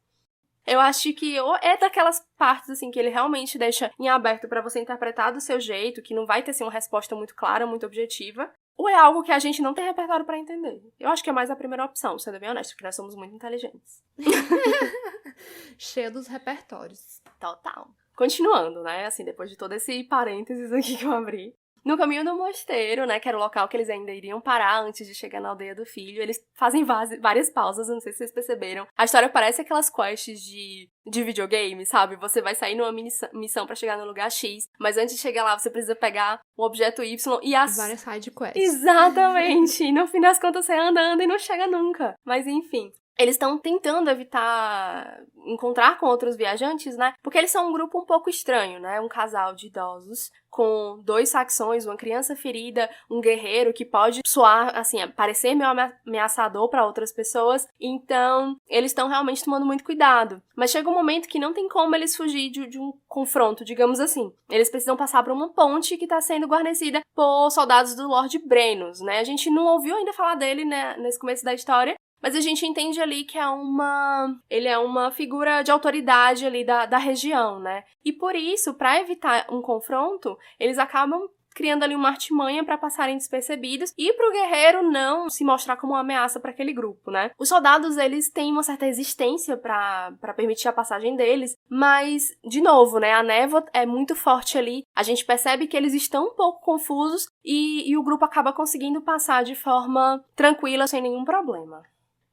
Eu acho que é daquelas partes, assim, que ele realmente deixa em aberto pra você interpretar do seu jeito, que não vai ter, assim, uma resposta muito clara, muito objetiva. Ou é algo que a gente não tem repertório pra entender? Eu acho que é mais a primeira opção, sendo bem honesto, porque nós somos muito inteligentes. Cheia dos repertórios. Total. Continuando, né, assim, depois de todo esse parênteses aqui que eu abri. No caminho do mosteiro, né, que era o local que eles ainda iriam parar antes de chegar na aldeia do filho, eles fazem várias pausas, não sei se vocês perceberam. A história parece aquelas quests de videogame, sabe? Você vai sair numa missão pra chegar no lugar X, mas antes de chegar lá você precisa pegar um objeto Y e várias side quests. Exatamente! E no fim das contas você anda e não chega nunca. Mas enfim. eles estão tentando evitar encontrar com outros viajantes, né? Porque eles são um grupo um pouco estranho, né? Um casal de idosos com 2 saxões, uma criança ferida, um guerreiro que pode soar, assim, parecer meio ameaçador para outras pessoas. Então, eles estão realmente tomando muito cuidado. Mas chega um momento que não tem como eles fugir de um confronto, digamos assim. Eles precisam passar por uma ponte que está sendo guarnecida por soldados do Lord Brennos, né? A gente não ouviu ainda falar dele, né, nesse começo da história, mas a gente entende ali que ele é uma figura de autoridade ali da região, né? E por isso, para evitar um confronto, eles acabam criando ali uma artimanha para passarem despercebidos e para o guerreiro não se mostrar como uma ameaça para aquele grupo, né? Os soldados, eles têm uma certa resistência para permitir a passagem deles, mas, de novo, né? A névoa é muito forte ali, a gente percebe que eles estão um pouco confusos e o grupo acaba conseguindo passar de forma tranquila, sem nenhum problema.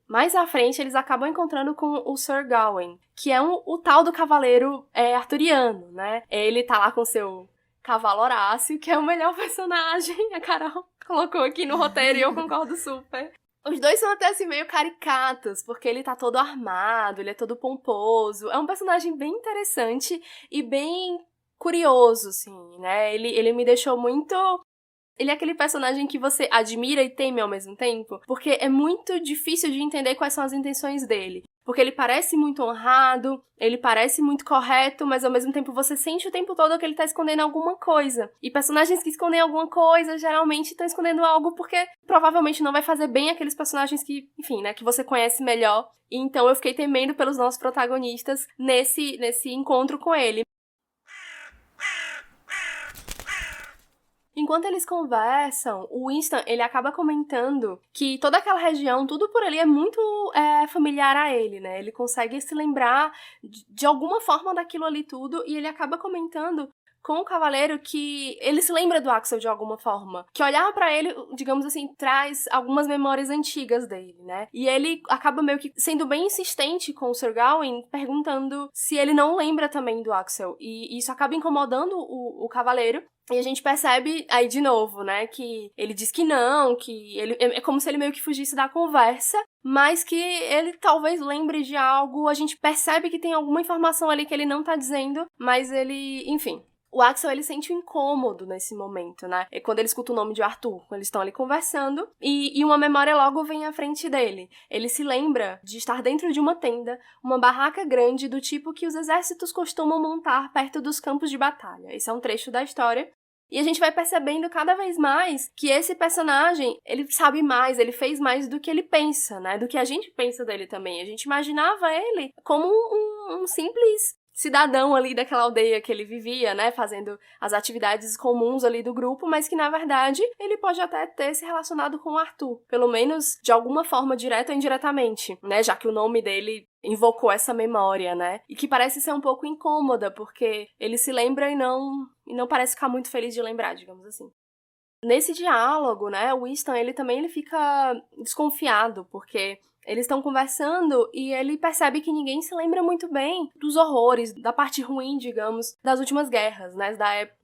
Mais à frente, eles acabam encontrando com o Sir Gawain, que é o tal do cavaleiro arturiano, né? Ele tá lá com seu cavalo Horácio, que é o melhor personagem. A Carol colocou aqui no roteiro e eu concordo super. Os dois são até assim meio caricatos, porque ele tá todo armado, ele é todo pomposo. É um personagem bem interessante e bem curioso, assim, né? Ele me deixou muito... Ele é aquele personagem que você admira e teme ao mesmo tempo, porque é muito difícil de entender quais são as intenções dele. Porque ele parece muito honrado, ele parece muito correto, mas ao mesmo tempo você sente o tempo todo que ele tá escondendo alguma coisa. E personagens que escondem alguma coisa, geralmente estão escondendo algo porque provavelmente não vai fazer bem aqueles personagens que, enfim, né, que você conhece melhor. E então eu fiquei temendo pelos nossos protagonistas nesse encontro com ele. Enquanto eles conversam, o Winston, ele acaba comentando que toda aquela região, tudo por ali é muito familiar a ele, né? Ele consegue se lembrar de alguma forma daquilo ali tudo e ele acaba comentando com o cavaleiro que ele se lembra do Axel de alguma forma. Que olhar pra ele, digamos assim, traz algumas memórias antigas dele, né? E ele acaba meio que sendo bem insistente com o Sir Gawain, perguntando se ele não lembra também do Axel. E isso acaba incomodando o cavaleiro. E a gente percebe aí de novo, né, que ele diz que não, que ele é como se ele meio que fugisse da conversa, mas que ele talvez lembre de algo, a gente percebe que tem alguma informação ali que ele não tá dizendo, mas ele, enfim. O Axel, ele sente um incômodo nesse momento, né? É quando ele escuta o nome de Arthur, quando eles estão ali conversando, e uma memória logo vem à frente dele. Ele se lembra de estar dentro de uma tenda, uma barraca grande do tipo que os exércitos costumam montar perto dos campos de batalha. Esse é um trecho da história. E a gente vai percebendo cada vez mais que esse personagem, ele sabe mais, ele fez mais do que ele pensa, né? Do que a gente pensa dele também. A gente imaginava ele como um simples cidadão ali daquela aldeia que ele vivia, né? Fazendo as atividades comuns ali do grupo, mas que, na verdade, ele pode até ter se relacionado com o Arthur. Pelo menos, de alguma forma, direta ou indiretamente, né? Já que o nome dele invocou essa memória, né? E que parece ser um pouco incômoda, porque ele se lembra e não parece ficar muito feliz de lembrar, digamos assim. Nesse diálogo, né, o Winston, ele fica desconfiado, porque eles estão conversando e ele percebe que ninguém se lembra muito bem dos horrores, da parte ruim, digamos, das últimas guerras, né,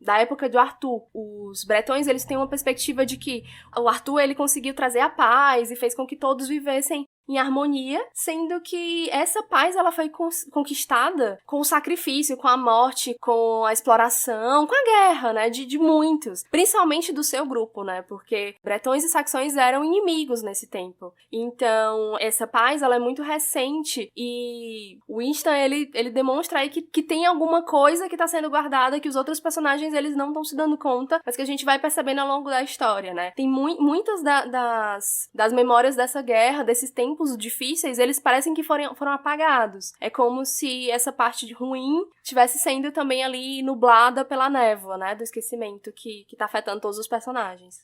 da época do Arthur. Os bretões, eles têm uma perspectiva de que o Arthur, ele conseguiu trazer a paz e fez com que todos vivessem em harmonia, sendo que essa paz ela foi conquistada com o sacrifício, com a morte, com a exploração, com a guerra, né, de muitos, principalmente do seu grupo, né, porque bretões e saxões eram inimigos nesse tempo. Então, essa paz ela é muito recente e o Winston, ele demonstra aí que tem alguma coisa que tá sendo guardada que os outros personagens eles não estão se dando conta, mas que a gente vai percebendo ao longo da história, né. Tem muitas das memórias dessa guerra, desses tempos difíceis, eles parecem que foram apagados. É como se essa parte ruim estivesse sendo também ali nublada pela névoa, né, do esquecimento que tá afetando todos os personagens.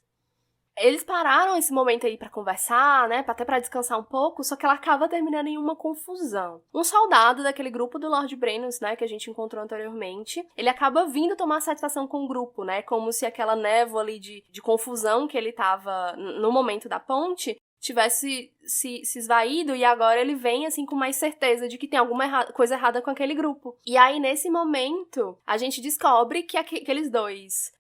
Eles pararam esse momento aí pra conversar, né, até pra descansar um pouco, só que ela acaba terminando em uma confusão. Um soldado daquele grupo do Lord Brennos, né, que a gente encontrou anteriormente, ele acaba vindo tomar satisfação com o grupo, né, como se aquela névoa ali de confusão que ele tava no momento da ponte tivesse se esvaído e agora ele vem, assim, com mais certeza de que tem alguma coisa errada com aquele grupo. E aí, nesse momento, a gente descobre que aqueles dois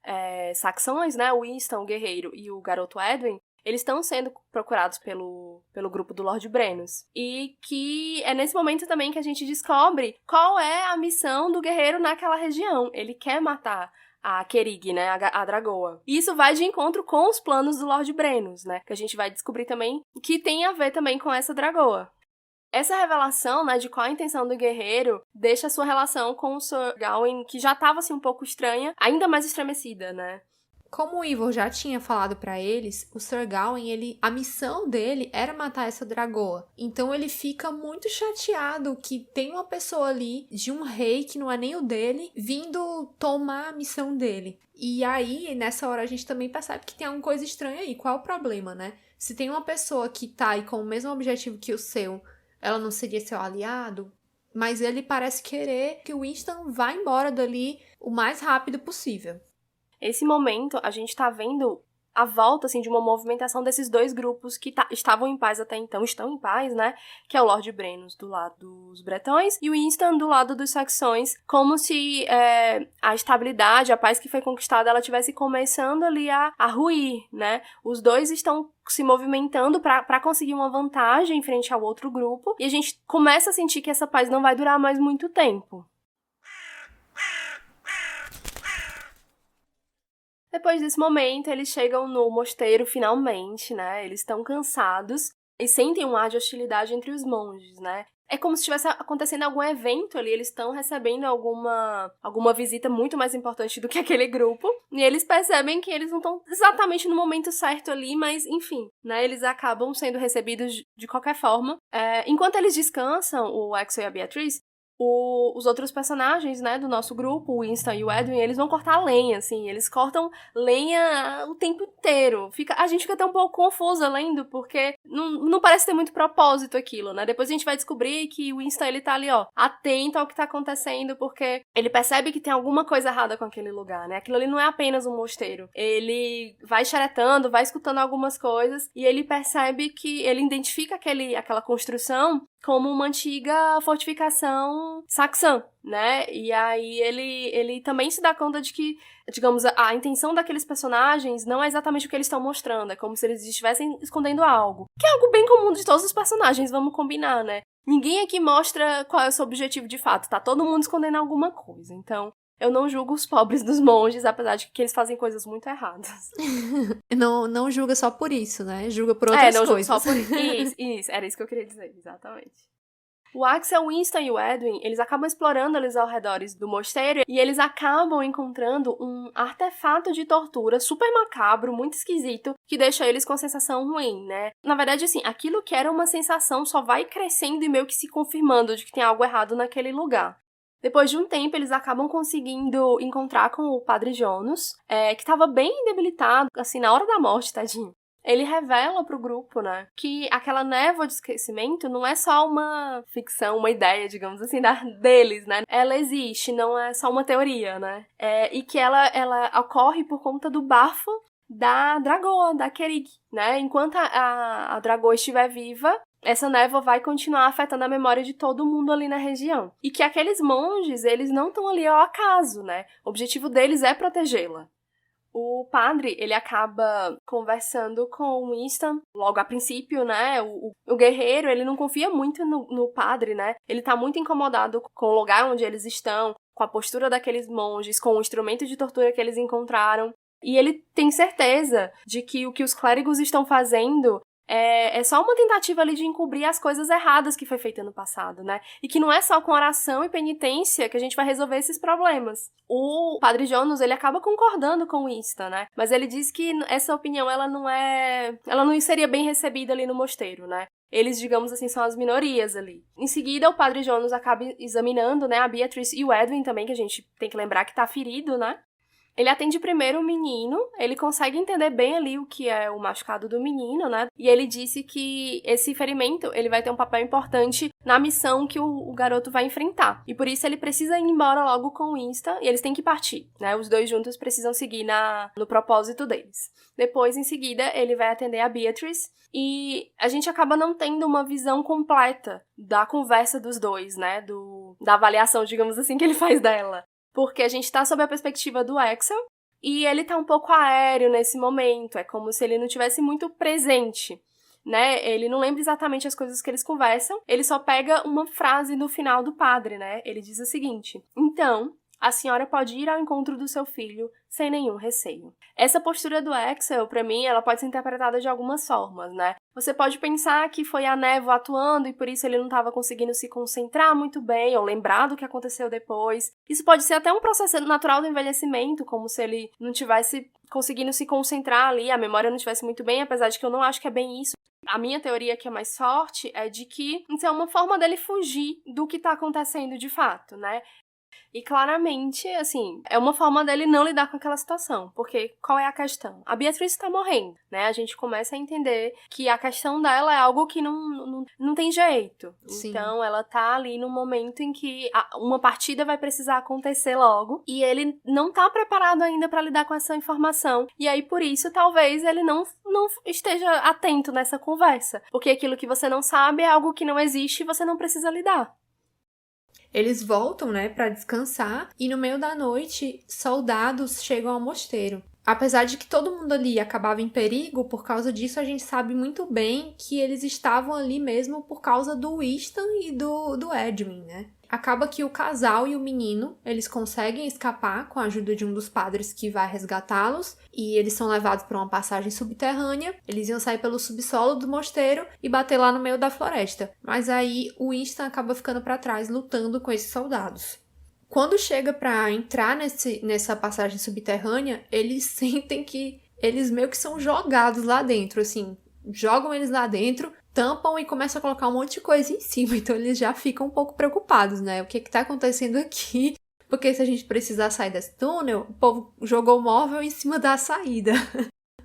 saxões, né, o Winston, o guerreiro, e o garoto Edwin, eles estão sendo procurados pelo grupo do Lord Brennos. E que é nesse momento também que a gente descobre qual é a missão do guerreiro naquela região. Ele quer matar a Kerig, né, a dragoa. E isso vai de encontro com os planos do Lord Brennos, né, que a gente vai descobrir também que tem a ver também com essa dragoa. Essa revelação, né, de qual a intenção do guerreiro deixa a sua relação com o Sir Gawain, que já estava assim um pouco estranha, ainda mais estremecida, né? Como o Ivor já tinha falado pra eles, o Sir Gawain, a missão dele era matar essa dragoa. Então ele fica muito chateado que tem uma pessoa ali, de um rei que não é nem o dele, vindo tomar a missão dele. E aí, nessa hora, a gente também percebe que tem alguma coisa estranha aí. Qual é o problema, né? Se tem uma pessoa que tá aí com o mesmo objetivo que o seu, ela não seria seu aliado? Mas ele parece querer que o Winston vá embora dali o mais rápido possível. Esse momento, a gente tá vendo a volta, assim, de uma movimentação desses dois grupos que estavam em paz até então, estão em paz, né? Que é o Lord Brennos do lado dos bretões e o Winston do lado dos saxões, como se a estabilidade, a paz que foi conquistada, ela estivesse começando ali a ruir, né? Os dois estão se movimentando para conseguir uma vantagem frente ao outro grupo e a gente começa a sentir que essa paz não vai durar mais muito tempo. Depois desse momento, eles chegam no mosteiro finalmente, né? Eles estão cansados e sentem um ar de hostilidade entre os monges, né? É como se estivesse acontecendo algum evento ali, eles estão recebendo alguma visita muito mais importante do que aquele grupo, e eles percebem que eles não estão exatamente no momento certo ali, mas enfim, né? Eles acabam sendo recebidos de qualquer forma. Enquanto eles descansam, o Axel e a Beatriz, os outros personagens, né, do nosso grupo, o Winston e o Edwin, eles vão cortar lenha, assim, eles cortam lenha o tempo inteiro. A gente fica até um pouco confusa lendo, porque não parece ter muito propósito aquilo, né? Depois a gente vai descobrir que o Winston, ele tá ali, ó, atento ao que tá acontecendo, porque ele percebe que tem alguma coisa errada com aquele lugar, né? Aquilo ali não é apenas um mosteiro. Ele vai xeretando, vai escutando algumas coisas, e ele percebe que ele identifica aquela construção como uma antiga fortificação saxã, né? E aí ele também se dá conta de que, digamos, a intenção daqueles personagens não é exatamente o que eles estão mostrando, é como se eles estivessem escondendo algo. Que é algo bem comum de todos os personagens, vamos combinar, né? Ninguém aqui mostra qual é o seu objetivo de fato, tá todo mundo escondendo alguma coisa, então eu não julgo os pobres dos monges, apesar de que eles fazem coisas muito erradas. Não julga só por isso, né? Julga por outras não coisas. Julga só por isso. Isso, era isso que eu queria dizer, exatamente. O Axel, o Winston e o Edwin, eles acabam explorando ali os arredores do mosteiro e eles acabam encontrando um artefato de tortura super macabro, muito esquisito, que deixa eles com sensação ruim, né? Na verdade, assim, aquilo que era uma sensação só vai crescendo e meio que se confirmando de que tem algo errado naquele lugar. Depois de um tempo, eles acabam conseguindo encontrar com o Padre Jonas, que estava bem debilitado, assim, na hora da morte, tadinho. Ele revela pro grupo, né, que aquela névoa de esquecimento não é só uma ficção, uma ideia, digamos assim, deles, né? Ela existe, não é só uma teoria, né? E que ela ocorre por conta do bafo da dragoa, da Kerig, né? Enquanto a dragoa estiver viva, essa névoa vai continuar afetando a memória de todo mundo ali na região. E que aqueles monges, eles não estão ali ao acaso, né? O objetivo deles é protegê-la. O padre, ele acaba conversando com o Winston, logo a princípio, né, o guerreiro, ele não confia muito no padre, né, ele tá muito incomodado com o lugar onde eles estão, com a postura daqueles monges, com o instrumento de tortura que eles encontraram, e ele tem certeza de que o que os clérigos estão fazendo é só uma tentativa ali de encobrir as coisas erradas que foi feita no passado, né? E que não é só com oração e penitência que a gente vai resolver esses problemas. O Padre Jonas, ele acaba concordando com Winston, né? Mas ele diz que essa opinião, ela não seria bem recebida ali no mosteiro, né? Eles, digamos assim, são as minorias ali. Em seguida, o Padre Jonas acaba examinando, né, a Beatriz e o Edwin também, que a gente tem que lembrar que tá ferido, né? Ele atende primeiro o menino, ele consegue entender bem ali o que é o machucado do menino, né? E ele disse que esse ferimento, ele vai ter um papel importante na missão que o garoto vai enfrentar. E por isso ele precisa ir embora logo com o Winston e eles têm que partir, né? Os dois juntos precisam seguir no propósito deles. Depois, em seguida, ele vai atender a Beatriz e a gente acaba não tendo uma visão completa da conversa dos dois, né? Da avaliação, digamos assim, que ele faz dela. Porque a gente tá sob a perspectiva do Axel E ele tá um pouco aéreo nesse momento, é como se ele não tivesse muito presente, né? Ele não lembra exatamente as coisas que eles conversam, ele só pega uma frase no final do padre, né? Ele diz o seguinte: então, a senhora pode ir ao encontro do seu filho sem nenhum receio. Essa postura do Axel, pra mim, ela pode ser interpretada de algumas formas, né? Você pode pensar que foi a névoa atuando e por isso ele não estava conseguindo se concentrar muito bem ou lembrar do que aconteceu depois. Isso pode ser até um processo natural do envelhecimento, como se ele não tivesse conseguindo se concentrar ali, a memória não estivesse muito bem, apesar de que eu não acho que é bem isso. A minha teoria, que é mais forte, é de que isso é uma forma dele fugir do que tá acontecendo de fato, né? E claramente, assim, é uma forma dele não lidar com aquela situação. Porque qual é a questão? A Beatriz tá morrendo, né? A gente começa a entender que a questão dela é algo que não tem jeito. Sim. Então, ela tá ali num momento em que uma partida vai precisar acontecer logo. E ele não tá preparado ainda pra lidar com essa informação. E aí, por isso, talvez ele não esteja atento nessa conversa. Porque aquilo que você não sabe é algo que não existe e você não precisa lidar. Eles voltam, né, pra descansar e no meio da noite, soldados chegam ao mosteiro. Apesar de que todo mundo ali acabava em perigo, por causa disso a gente sabe muito bem que eles estavam ali mesmo por causa do Winston e do Edwin, né? Acaba que o casal e o menino, eles conseguem escapar com a ajuda de um dos padres que vai resgatá-los e eles são levados para uma passagem subterrânea. Eles iam sair pelo subsolo do mosteiro e bater lá no meio da floresta. Mas aí o Winston acaba ficando para trás lutando com esses soldados. Quando chega para entrar nessa passagem subterrânea, eles sentem que eles meio que são jogados lá dentro, assim. Jogam eles lá dentro, tampam e começam a colocar um monte de coisa em cima. Então eles já ficam um pouco preocupados, né? O que tá acontecendo aqui? Porque se a gente precisar sair desse túnel, o povo jogou o móvel em cima da saída.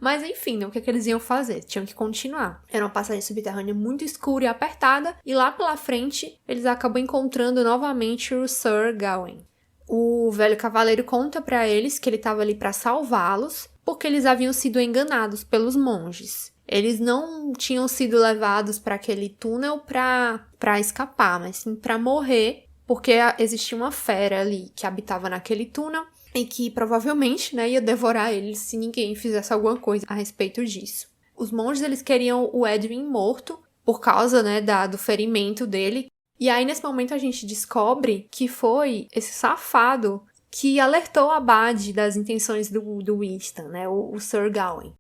Mas enfim, o que eles iam fazer? Tinham que continuar. Era uma passagem subterrânea muito escura e apertada, e lá pela frente eles acabam encontrando novamente o Sir Gawain. O velho cavaleiro conta pra eles que ele estava ali para salvá-los, porque eles haviam sido enganados pelos monges. Eles não tinham sido levados para aquele túnel para escapar, mas sim para morrer, porque existia uma fera ali que habitava naquele túnel e que provavelmente, né, ia devorar eles se ninguém fizesse alguma coisa a respeito disso. Os monges, eles queriam o Edwin morto por causa, né, do ferimento dele. E aí, nesse momento, a gente descobre que foi esse safado que alertou o abade das intenções do Winston, né, o Sir Gawain.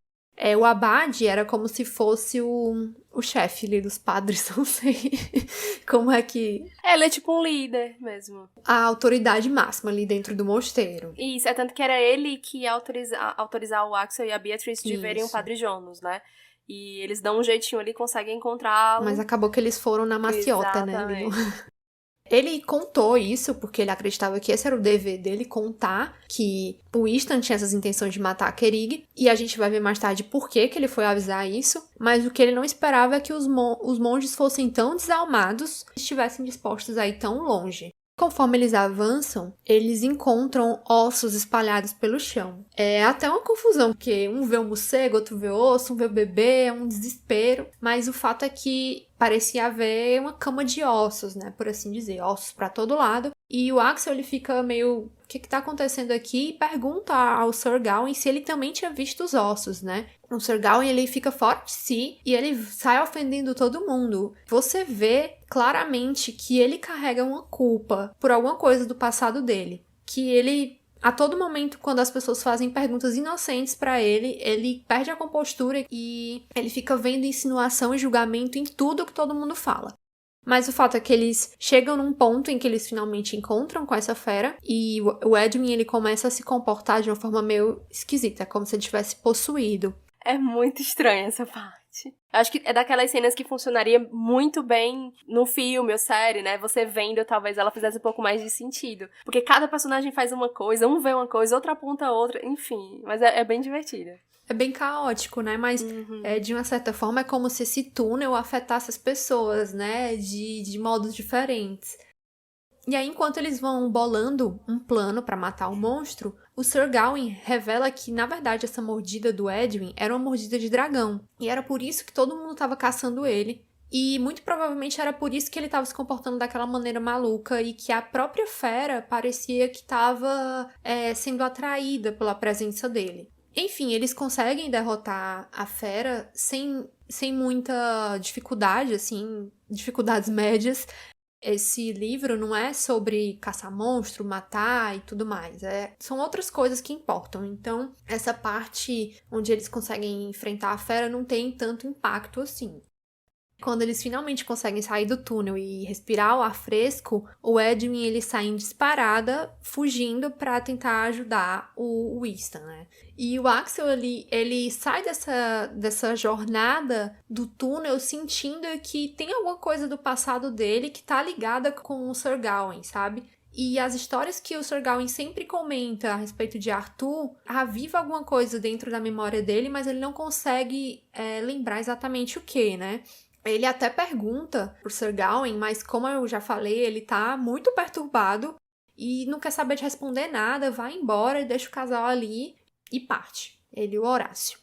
O abade era como se fosse o chefe ali dos padres, não sei como é que... Ele é tipo um líder mesmo. A autoridade máxima ali dentro do mosteiro. Isso, é tanto que era ele que ia autorizar o Axel e a Beatrice de verem o Padre Jonas, né? E eles dão um jeitinho ali, conseguem encontrá-lo. Mas acabou que eles foram na maciota, exatamente, né? Ele contou isso porque ele acreditava que esse era o dever dele, contar que o Winston tinha essas intenções de matar a Kerig, e a gente vai ver mais tarde por que ele foi avisar isso, mas o que ele não esperava é que os monges fossem tão desalmados e estivessem dispostos a ir tão longe. Conforme eles avançam, eles encontram ossos espalhados pelo chão. É até uma confusão, porque um vê um morcego, outro vê osso, um vê o bebê, é um desespero. Mas o fato é que parecia haver uma cama de ossos, né? Por assim dizer, ossos pra todo lado. E o Axel, ele fica meio... O que tá acontecendo aqui? E pergunta ao Sir Gawain se ele também tinha visto os ossos, né? O Sir Gawain, ele fica fora de si e ele sai ofendendo todo mundo. Você vê claramente que ele carrega uma culpa por alguma coisa do passado dele. Que ele, a todo momento, quando as pessoas fazem perguntas inocentes pra ele, ele perde a compostura e ele fica vendo insinuação e julgamento em tudo que todo mundo fala. Mas o fato é que eles chegam num ponto em que eles finalmente encontram com essa fera e o Edwin, ele começa a se comportar de uma forma meio esquisita, como se ele tivesse possuído. É muito estranha essa parte. Acho que é daquelas cenas que funcionaria muito bem no filme ou série, né? Você vendo, talvez ela fizesse um pouco mais de sentido. Porque cada personagem faz uma coisa, um vê uma coisa, outro aponta a outra, enfim. Mas é bem divertido. É bem caótico, né? Mas, de uma certa forma, é como se esse túnel afetasse as pessoas, né? De modos diferentes. E aí, enquanto eles vão bolando um plano pra matar o monstro, o Sir Gawain revela que, na verdade, essa mordida do Edwin era uma mordida de dragão. E era por isso que todo mundo tava caçando ele, E muito provavelmente era por isso que ele estava se comportando daquela maneira maluca e que a própria fera parecia que estava sendo atraída pela presença dele. Enfim, eles conseguem derrotar a fera sem muita dificuldade, assim, dificuldades médias. Esse livro não é sobre caçar monstro, matar e tudo mais. São outras coisas que importam. Então, essa parte onde eles conseguem enfrentar a fera não tem tanto impacto assim. Quando eles finalmente conseguem sair do túnel e respirar o ar fresco, o Edwin ele sai em disparada, fugindo para tentar ajudar o Winston, né? E o Axel ele sai dessa jornada do túnel sentindo que tem alguma coisa do passado dele que tá ligada com o Sir Gawain, sabe? E as histórias que o Sir Gawain sempre comenta a respeito de Arthur aviva alguma coisa dentro da memória dele, mas ele não consegue lembrar exatamente o que, né? Ele até pergunta pro Sir Gawain, mas como eu já falei, ele tá muito perturbado e não quer saber de responder nada, vai embora e deixa o casal ali e parte. Ele e o Horácio.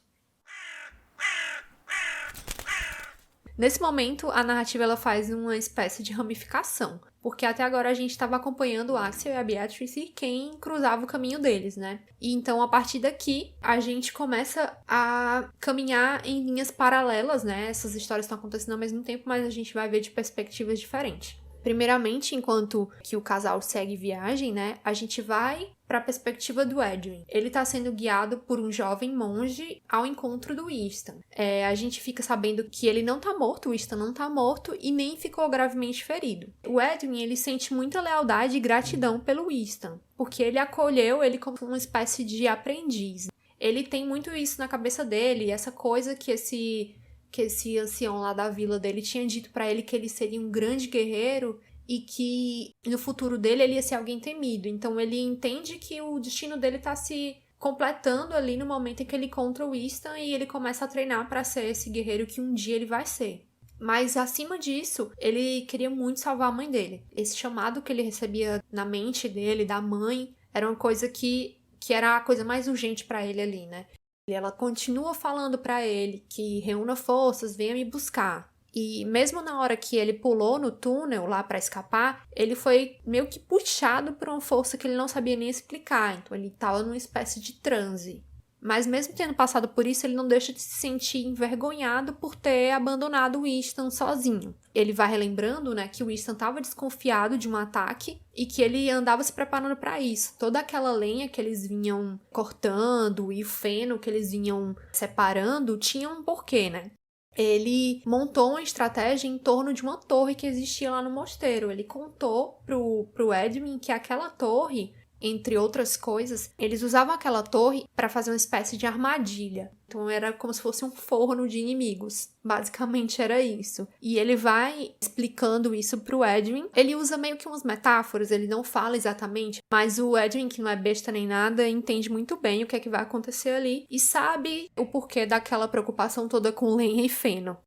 Nesse momento, a narrativa ela faz uma espécie de ramificação, porque até agora a gente estava acompanhando o Axel e a Beatrice e quem cruzava o caminho deles, né? E então, a partir daqui, a gente começa a caminhar em linhas paralelas, né? Essas histórias estão acontecendo ao mesmo tempo, mas a gente vai ver de perspectivas diferentes. Primeiramente, enquanto que o casal segue viagem, né, a gente vai para a perspectiva do Edwin. Ele está sendo guiado por um jovem monge ao encontro do Winston. A gente fica sabendo que ele não tá morto, o Winston não tá morto e nem ficou gravemente ferido. O Edwin, ele sente muita lealdade e gratidão pelo Winston, porque ele acolheu ele como uma espécie de aprendiz. Ele tem muito isso na cabeça dele, essa coisa que esse ancião lá da vila dele tinha dito pra ele que ele seria um grande guerreiro e que no futuro dele ele ia ser alguém temido. Então ele entende que o destino dele tá se completando ali no momento em que ele encontra o Winston e ele começa a treinar pra ser esse guerreiro que um dia ele vai ser. Mas acima disso, ele queria muito salvar a mãe dele. Esse chamado que ele recebia na mente dele, da mãe, era uma coisa que era a coisa mais urgente pra ele ali, né? E ela continua falando pra ele que reúna forças, venha me buscar. E mesmo na hora que ele pulou no túnel lá pra escapar, ele foi meio que puxado por uma força que ele não sabia nem explicar. Então ele tava numa espécie de transe. Mas mesmo tendo passado por isso, ele não deixa de se sentir envergonhado por ter abandonado o Winston sozinho. Ele vai relembrando, né, que o Winston estava desconfiado de um ataque e que ele andava se preparando para isso. Toda aquela lenha que eles vinham cortando e o feno que eles vinham separando tinha um porquê, né? Ele montou uma estratégia em torno de uma torre que existia lá no mosteiro. Ele contou pro Edwin que aquela torre, entre outras coisas, eles usavam aquela torre para fazer uma espécie de armadilha. Então era como se fosse um forno de inimigos. Basicamente era isso. E ele vai explicando isso pro Edwin. Ele usa meio que umas metáforas, ele não fala exatamente, mas o Edwin, que não é besta nem nada, entende muito bem o que é que vai acontecer ali e sabe o porquê daquela preocupação toda com lenha e feno.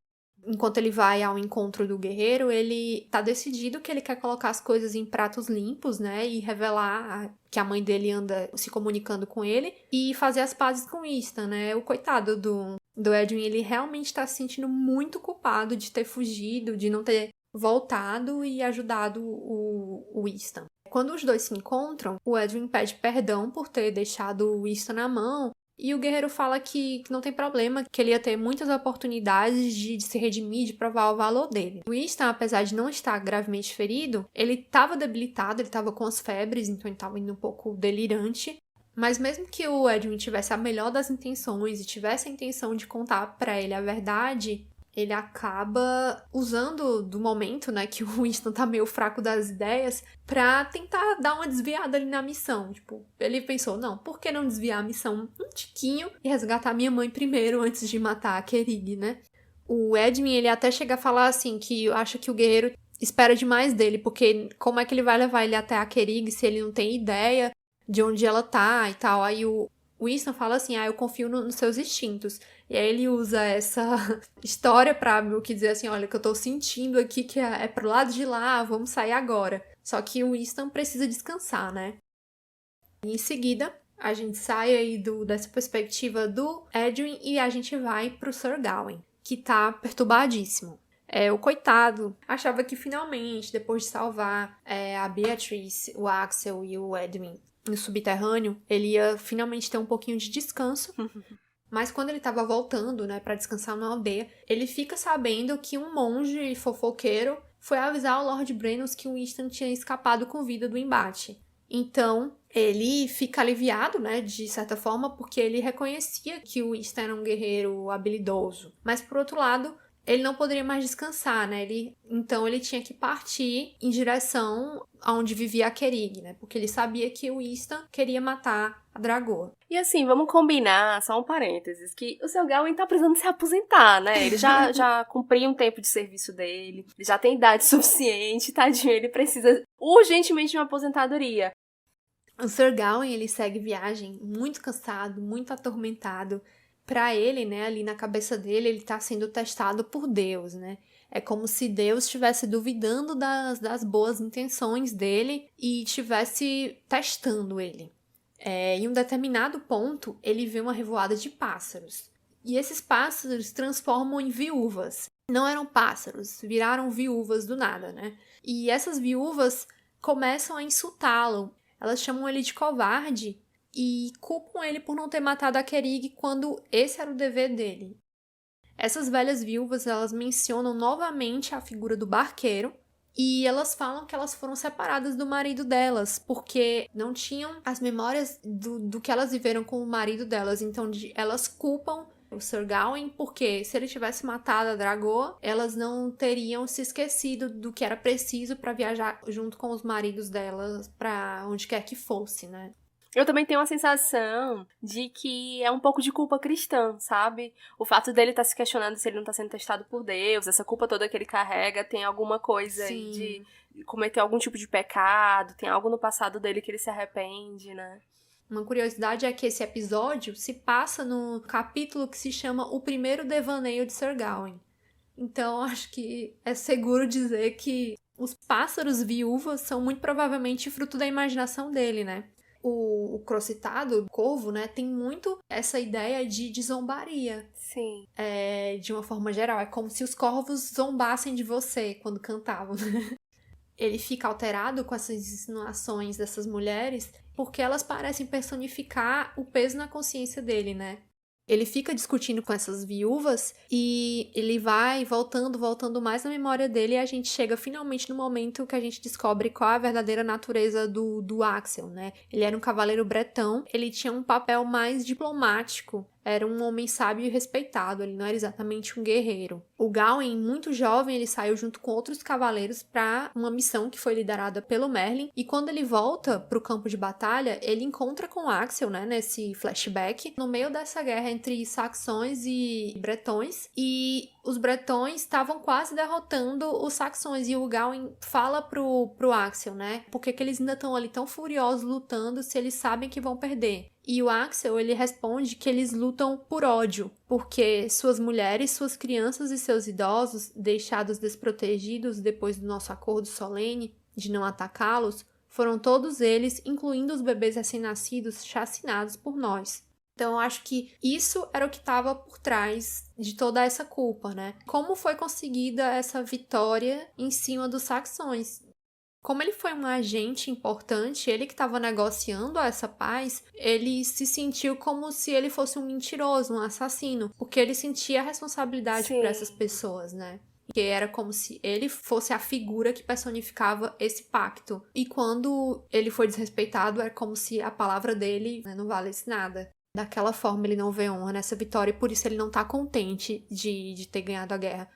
Enquanto ele vai ao encontro do guerreiro, ele tá decidido que ele quer colocar as coisas em pratos limpos, né? E revelar que a mãe dele anda se comunicando com ele e fazer as pazes com Winston, né? O coitado do Edwin, ele realmente tá se sentindo muito culpado de ter fugido, de não ter voltado e ajudado o Winston. Quando os dois se encontram, o Edwin pede perdão por ter deixado o Winston na mão. E o guerreiro fala que não tem problema, que ele ia ter muitas oportunidades de se redimir, de provar o valor dele. O Winston, apesar de não estar gravemente ferido, ele estava debilitado, ele estava com as febres, então ele estava indo um pouco delirante. Mas mesmo que o Edwin tivesse a melhor das intenções e tivesse a intenção de contar para ele a verdade, ele acaba usando do momento, né, que o Winston tá meio fraco das ideias, pra tentar dar uma desviada ali na missão. Tipo, ele pensou, não, por que não desviar a missão um tiquinho e resgatar minha mãe primeiro antes de matar a Kerig, né? O Edwin, ele até chega a falar assim, que acha que o guerreiro espera demais dele, porque como é que ele vai levar ele até a Kerig se ele não tem ideia de onde ela tá e tal? Aí o Winston fala assim, eu confio nos seus instintos. E aí ele usa essa história pra meio que dizer assim, olha, que eu tô sentindo aqui que é pro lado de lá, vamos sair agora. Só que o Winston precisa descansar, né? E em seguida, a gente sai aí dessa perspectiva do Edwin e a gente vai pro Sir Gawain, que tá perturbadíssimo. O coitado achava que finalmente, depois de salvar a Beatrice, o Axel e o Edwin no subterrâneo, ele ia finalmente ter um pouquinho de descanso. Mas quando ele tava voltando, né, pra descansar na aldeia, ele fica sabendo que um monge fofoqueiro foi avisar ao Lord Brenos que o Winston tinha escapado com vida do embate. Então, ele fica aliviado, né, de certa forma, porque ele reconhecia que o Winston era um guerreiro habilidoso. Mas, por outro lado, ele não poderia mais descansar, né? Então ele tinha que partir em direção aonde vivia a Kerig, né? Porque ele sabia que o Winston queria matar a Dragoa. E assim, vamos combinar, só um parênteses, que o seu Gawain tá precisando se aposentar, né? Ele já cumpriu um tempo de serviço dele, ele já tem idade suficiente, tadinho, ele precisa urgentemente de uma aposentadoria. O Sir Gawain, ele segue viagem muito cansado, muito atormentado. Pra ele, né, ali na cabeça dele, ele tá sendo testado por Deus, né? É como se Deus estivesse duvidando das boas intenções dele e estivesse testando ele. Em um determinado ponto, ele vê uma revoada de pássaros. E esses pássaros transformam em viúvas. Não eram pássaros, viraram viúvas do nada, né? E essas viúvas começam a insultá-lo. Elas chamam ele de covarde e culpam ele por não ter matado a Kerig quando esse era o dever dele. Essas velhas viúvas, elas mencionam novamente a figura do barqueiro e elas falam que elas foram separadas do marido delas porque não tinham as memórias do que elas viveram com o marido delas. Então, elas culpam o Sir Gawain porque se ele tivesse matado a Dragoa, elas não teriam se esquecido do que era preciso para viajar junto com os maridos delas para onde quer que fosse, né? Eu também tenho a sensação de que é um pouco de culpa cristã, sabe? O fato dele estar se questionando se ele não está sendo testado por Deus, essa culpa toda que ele carrega, tem alguma coisa aí de cometer algum tipo de pecado, tem algo no passado dele que ele se arrepende, né? Uma curiosidade é que esse episódio se passa no capítulo que se chama O Primeiro Devaneio de Sir Gawain. Então, acho que é seguro dizer que os pássaros viúvas são muito provavelmente fruto da imaginação dele, né? O crocitado, o corvo, né, tem muito essa ideia de zombaria. Sim. De uma forma geral. É como se os corvos zombassem de você quando cantavam. Ele fica alterado com essas insinuações dessas mulheres porque elas parecem personificar o peso na consciência dele, né? Ele fica discutindo com essas viúvas e ele vai voltando mais na memória dele e a gente chega finalmente no momento que a gente descobre qual é a verdadeira natureza do Axel, né? Ele era um cavaleiro bretão, ele tinha um papel mais diplomático, era um homem sábio e respeitado, ele não era exatamente um guerreiro. O Gawain, muito jovem, ele saiu junto com outros cavaleiros para uma missão que foi liderada pelo Merlin, e quando ele volta pro campo de batalha, ele encontra com o Axel, né, nesse flashback, no meio dessa guerra entre saxões e bretões, e os bretões estavam quase derrotando os saxões, e o Gawain fala pro Axel, né, por que eles ainda estão ali tão furiosos lutando se eles sabem que vão perder. E o Axel, ele responde que eles lutam por ódio, porque suas mulheres, suas crianças e seus idosos, deixados desprotegidos depois do nosso acordo solene de não atacá-los, foram todos eles, incluindo os bebês recém-nascidos, chacinados por nós. Então, eu acho que isso era o que estava por trás de toda essa culpa, né? Como foi conseguida essa vitória em cima dos saxões? Como ele foi um agente importante, ele que estava negociando essa paz, ele se sentiu como se ele fosse um mentiroso, um assassino, porque ele sentia a responsabilidade por essas pessoas, né? Que era como se ele fosse a figura que personificava esse pacto. E quando ele foi desrespeitado, é como se a palavra dele, né, não valesse nada. Daquela forma, ele não vê honra nessa vitória e por isso ele não tá contente de ter ganhado a guerra.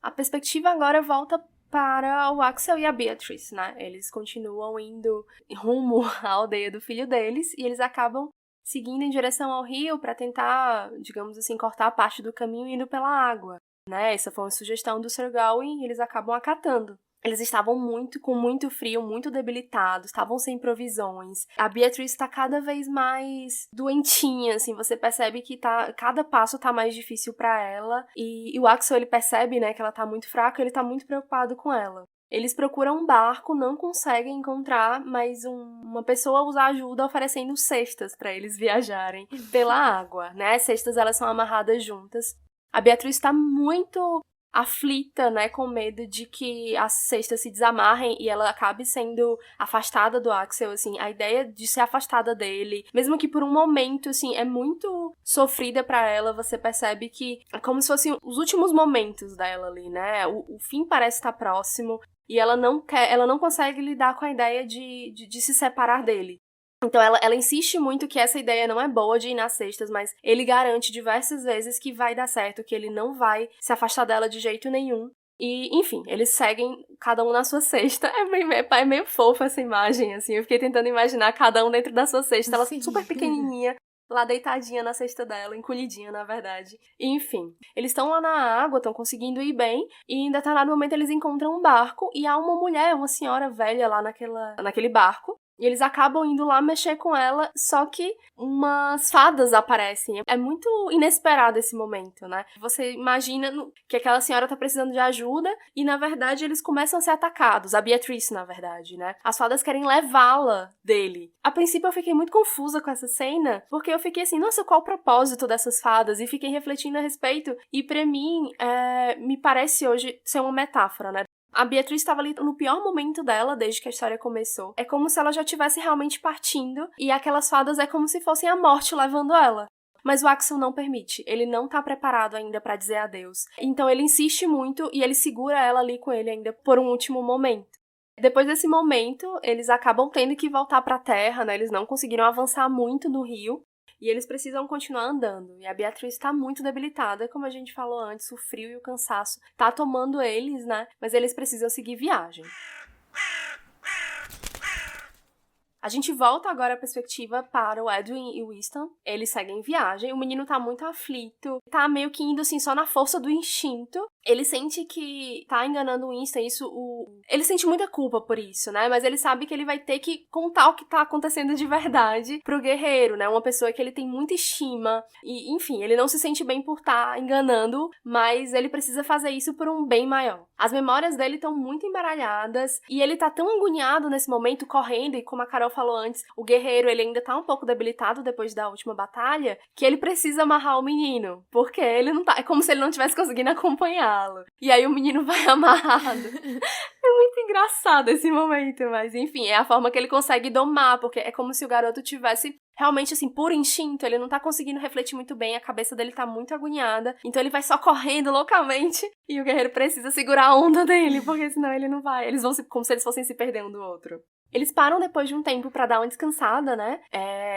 A perspectiva agora volta para o Axel e a Beatrice, né? Eles continuam indo rumo à aldeia do filho deles e eles acabam seguindo em direção ao rio para tentar, digamos assim, cortar a parte do caminho indo pela água, né? Essa foi uma sugestão do Sir Gawain e eles acabam acatando. Eles estavam com muito frio, muito debilitados, estavam sem provisões. A Beatrice tá cada vez mais doentinha, assim, você percebe que cada passo tá mais difícil pra ela. E o Axel, ele percebe, né, que ela tá muito fraca, ele tá muito preocupado com ela. Eles procuram um barco, não conseguem encontrar, mas uma pessoa os ajuda oferecendo cestas para eles viajarem pela água, né? As cestas, elas são amarradas juntas. A Beatriz está muito aflita, né, com medo de que as cestas se desamarrem e ela acabe sendo afastada do Axel, assim, a ideia de ser afastada dele, mesmo que por um momento, assim, é muito sofrida pra ela, você percebe que é como se fossem os últimos momentos dela ali, né, o fim parece estar próximo e ela não consegue lidar com a ideia de se separar dele. Então ela insiste muito que essa ideia não é boa de ir nas cestas, mas ele garante diversas vezes que vai dar certo, que ele não vai se afastar dela de jeito nenhum. E, enfim, eles seguem cada um na sua cesta. É meio fofa essa imagem, assim. Eu fiquei tentando imaginar cada um dentro da sua cesta. Ela super pequenininha, lá deitadinha na cesta dela, encolhidinha, na verdade. E, enfim, eles estão lá na água, estão conseguindo ir bem, e em determinado momento eles encontram um barco, e há uma mulher, uma senhora velha lá naquele barco. E eles acabam indo lá mexer com ela, só que umas fadas aparecem. É muito inesperado esse momento, né? Você imagina que aquela senhora tá precisando de ajuda e, na verdade, eles começam a ser atacados. A Beatrice, na verdade, né? As fadas querem levá-la dele. A princípio, eu fiquei muito confusa com essa cena, porque eu fiquei assim, nossa, qual o propósito dessas fadas? E fiquei refletindo a respeito. E pra mim, me parece hoje ser uma metáfora, né? A Beatriz estava ali no pior momento dela desde que a história começou. É como se ela já estivesse realmente partindo e aquelas fadas é como se fossem a morte levando ela. Mas o Axel não permite, ele não tá preparado ainda pra dizer adeus. Então ele insiste muito e ele segura ela ali com ele ainda por um último momento. Depois desse momento, eles acabam tendo que voltar pra terra, né? Eles não conseguiram avançar muito no rio. E eles precisam continuar andando. E a Beatriz tá muito debilitada, como a gente falou antes, o frio e o cansaço tá tomando eles, né? Mas eles precisam seguir viagem. A gente volta agora a perspectiva para o Edwin e o Winston. Eles seguem viagem, o menino tá muito aflito, tá meio que indo assim só na força do instinto. Ele sente que tá enganando o Winston, ele sente muita culpa por isso, né? Mas ele sabe que ele vai ter que contar o que tá acontecendo de verdade pro guerreiro, né? Uma pessoa que ele tem muita estima e, enfim, ele não se sente bem por tá enganando, mas ele precisa fazer isso por um bem maior. As memórias dele estão muito embaralhadas e ele tá tão agoniado nesse momento, correndo, e como a Carol falou antes, o guerreiro, ele ainda tá um pouco debilitado depois da última batalha, que ele precisa amarrar o menino, porque ele não tá, é como se ele não tivesse conseguindo acompanhá-lo. E aí o menino vai amarrado. É muito engraçado esse momento, mas enfim, é a forma que ele consegue domar, porque é como se o garoto tivesse realmente, assim, por instinto, ele não tá conseguindo refletir muito bem, a cabeça dele tá muito agoniada, então ele vai só correndo loucamente e o guerreiro precisa segurar a onda dele, porque senão ele não vai. Eles vão como se eles fossem se perdendo um do outro. Eles param depois de um tempo pra dar uma descansada, né?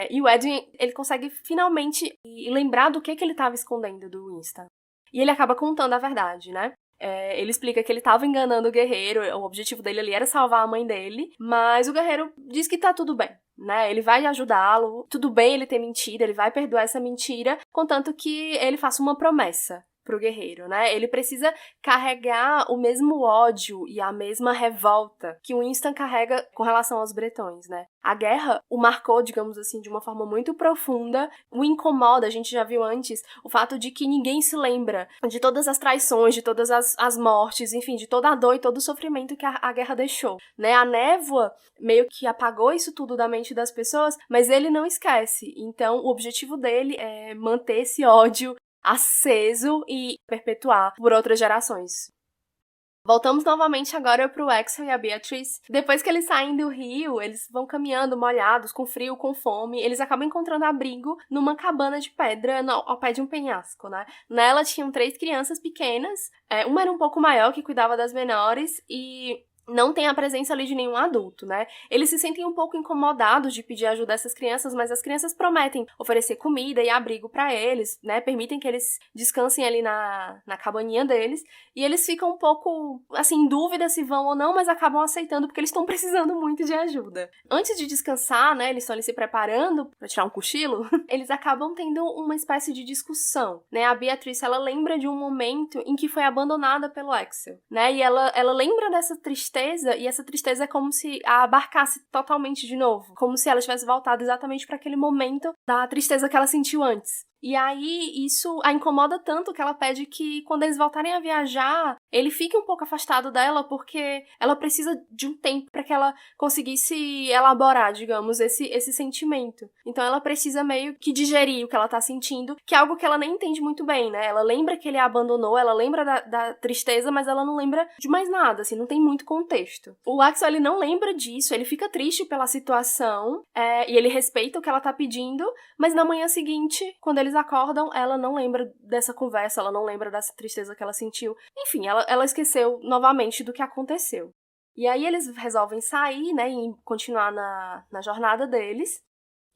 E o Edwin, ele consegue finalmente lembrar do que ele tava escondendo do Winston. E ele acaba contando a verdade, né? Ele explica que ele tava enganando o guerreiro, o objetivo dele ali era salvar a mãe dele, mas o guerreiro diz que tá tudo bem, né? Ele vai ajudá-lo, tudo bem ele ter mentido, ele vai perdoar essa mentira, contanto que ele faça uma promessa pro guerreiro, né? Ele precisa carregar o mesmo ódio e a mesma revolta que o Winston carrega com relação aos bretões, né? A guerra o marcou, digamos assim, de uma forma muito profunda, o incomoda, a gente já viu antes, o fato de que ninguém se lembra de todas as traições, de todas as mortes, enfim, de toda a dor e todo o sofrimento que a guerra deixou, né? A névoa meio que apagou isso tudo da mente das pessoas, mas ele não esquece. Então, o objetivo dele é manter esse ódio aceso e perpetuar por outras gerações. Voltamos novamente agora pro Axel e a Beatriz. Depois que eles saem do rio, eles vão caminhando molhados, com frio, com fome. Eles acabam encontrando abrigo numa cabana de pedra ao pé de um penhasco, né? Nela tinham 3 crianças pequenas. Uma era um pouco maior, que cuidava das menores, e não tem a presença ali de nenhum adulto, né? Eles se sentem um pouco incomodados de pedir ajuda a essas crianças, mas as crianças prometem oferecer comida e abrigo pra eles, né? Permitem que eles descansem ali na cabaninha deles, e eles ficam um pouco, assim, em dúvida se vão ou não, mas acabam aceitando porque eles estão precisando muito de ajuda. Antes de descansar, né, eles estão ali se preparando pra tirar um cochilo, eles acabam tendo uma espécie de discussão, né? A Beatriz, ela lembra de um momento em que foi abandonada pelo Axel, né? E ela lembra dessa tristeza, e essa tristeza é como se a abarcasse totalmente de novo, como se ela tivesse voltado exatamente para aquele momento da tristeza que ela sentiu antes. E aí, isso a incomoda tanto que ela pede que, quando eles voltarem a viajar, ele fique um pouco afastado dela, porque ela precisa de um tempo para que ela conseguisse elaborar, digamos, esse sentimento. Então, ela precisa meio que digerir o que ela tá sentindo, que é algo que ela nem entende muito bem, né? Ela lembra que ele a abandonou, ela lembra da tristeza, mas ela não lembra de mais nada, assim, não tem muito contexto. O Axel, ele não lembra disso, ele fica triste pela situação, e ele respeita o que ela tá pedindo, mas na manhã seguinte, quando eles acordam, ela não lembra dessa conversa, ela não lembra dessa tristeza que ela sentiu. Enfim, ela esqueceu novamente do que aconteceu. E aí eles resolvem sair, né, e continuar na jornada deles.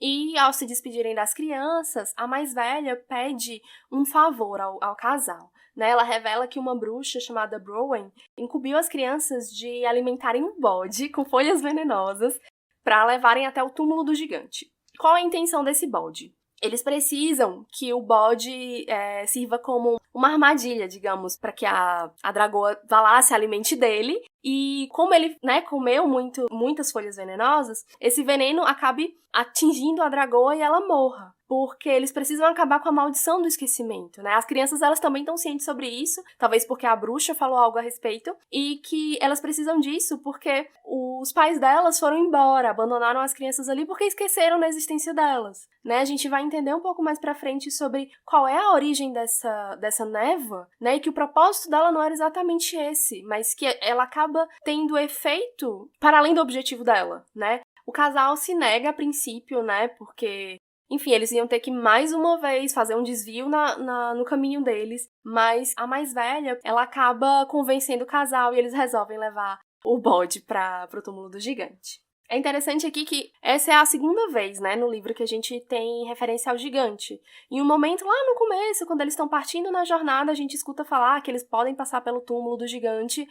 E ao se despedirem das crianças, a mais velha pede um favor ao casal. Né? Ela revela que uma bruxa chamada Browen incumbiu as crianças de alimentarem um bode com folhas venenosas para levarem até o túmulo do gigante. Qual a intenção desse bode? Eles precisam que o bode sirva como uma armadilha, digamos, para que a dragoa vá lá, se alimente dele. E como ele, né, comeu muitas folhas venenosas, esse veneno acabe atingindo a dragoa e ela morra. Porque eles precisam acabar com a maldição do esquecimento, né? As crianças, elas também estão cientes sobre isso, talvez porque a bruxa falou algo a respeito, e que elas precisam disso porque os pais delas foram embora, abandonaram as crianças ali porque esqueceram da existência delas, né? A gente vai entender um pouco mais pra frente sobre qual é a origem dessa névoa, né? E que o propósito dela não era exatamente esse, mas que ela acaba tendo efeito para além do objetivo dela, né? O casal se nega a princípio, né? Porque, enfim, eles iam ter que mais uma vez fazer um desvio no caminho deles, mas a mais velha, ela acaba convencendo o casal e eles resolvem levar o bode pro túmulo do gigante. É interessante aqui que essa é a segunda vez, né, no livro que a gente tem referência ao gigante. Em um momento lá no começo, quando eles estão partindo na jornada, a gente escuta falar que eles podem passar pelo túmulo do gigante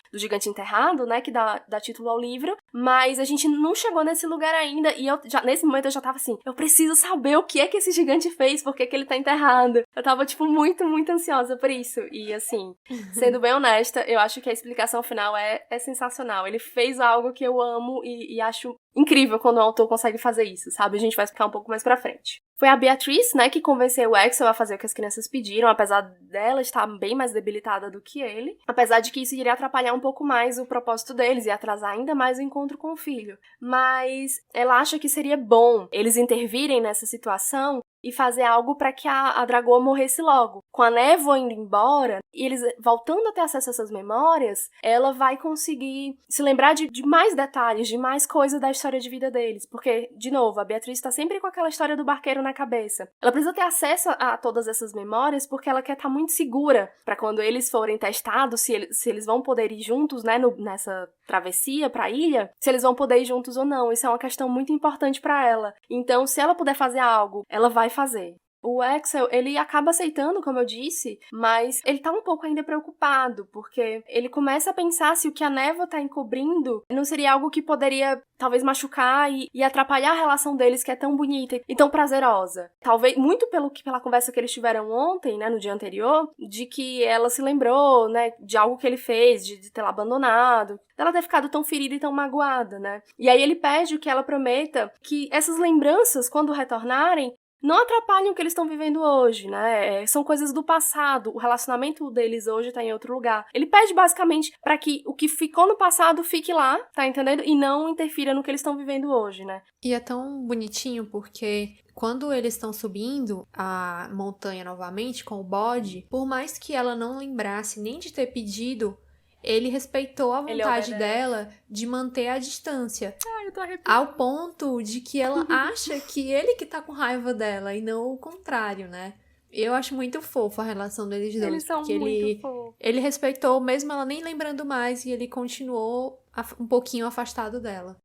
enterrado, né, que dá título ao livro, mas a gente não chegou nesse lugar ainda, e nesse momento eu já tava assim, eu preciso saber o que é que esse gigante fez, por que que ele tá enterrado. Eu tava, tipo, muito, muito ansiosa por isso. E, assim, sendo bem honesta, eu acho que a explicação final é sensacional. Ele fez algo que eu amo e acho incrível quando o autor consegue fazer isso, sabe? A gente vai explicar um pouco mais pra frente. Foi a Beatriz, né, que convenceu o Axel a fazer o que as crianças pediram, apesar dela estar bem mais debilitada do que ele. Apesar de que isso iria atrapalhar um pouco mais o propósito deles e atrasar ainda mais o encontro com o filho. Mas ela acha que seria bom eles intervirem nessa situação e fazer algo para que a dragoa morresse logo. Com a névoa indo embora, e eles voltando a ter acesso a essas memórias, ela vai conseguir se lembrar de mais detalhes, de mais coisas da história de vida deles. Porque, de novo, a Beatriz está sempre com aquela história do barqueiro na cabeça. Ela precisa ter acesso a todas essas memórias porque ela quer estar muito segura para quando eles forem testados, se eles vão poder ir juntos, né, nessa travessia para a ilha, se eles vão poder ir juntos ou não. Isso é uma questão muito importante para ela. Então, se ela puder fazer algo, ela vai fazer. O Axel, ele acaba aceitando, como eu disse, mas ele tá um pouco ainda preocupado, porque ele começa a pensar se o que a névoa tá encobrindo não seria algo que poderia, talvez, machucar e atrapalhar a relação deles, que é tão bonita e tão prazerosa. Talvez, muito pela conversa que eles tiveram ontem, né, no dia anterior, de que ela se lembrou, né, de algo que ele fez, de ter ela abandonado, dela ter ficado tão ferida e tão magoada, né. E aí ele pede que ela prometa que essas lembranças, quando retornarem, não atrapalham o que eles estão vivendo hoje, né? São coisas do passado, o relacionamento deles hoje tá em outro lugar. Ele pede basicamente pra que o que ficou no passado fique lá, tá entendendo? E não interfira no que eles estão vivendo hoje, né? E é tão bonitinho porque quando eles estão subindo a montanha novamente com o bode, por mais que ela não lembrasse nem de ter pedido, ele respeitou a vontade dela de manter a distância. Ai, eu tô arrepiada. Ao ponto de que ela acha que ele que tá com raiva dela e não o contrário, né? Eu acho muito fofo a relação deles dois. Eles são porque muito fofos. ele respeitou, mesmo ela nem lembrando mais, e ele continuou um pouquinho afastado dela.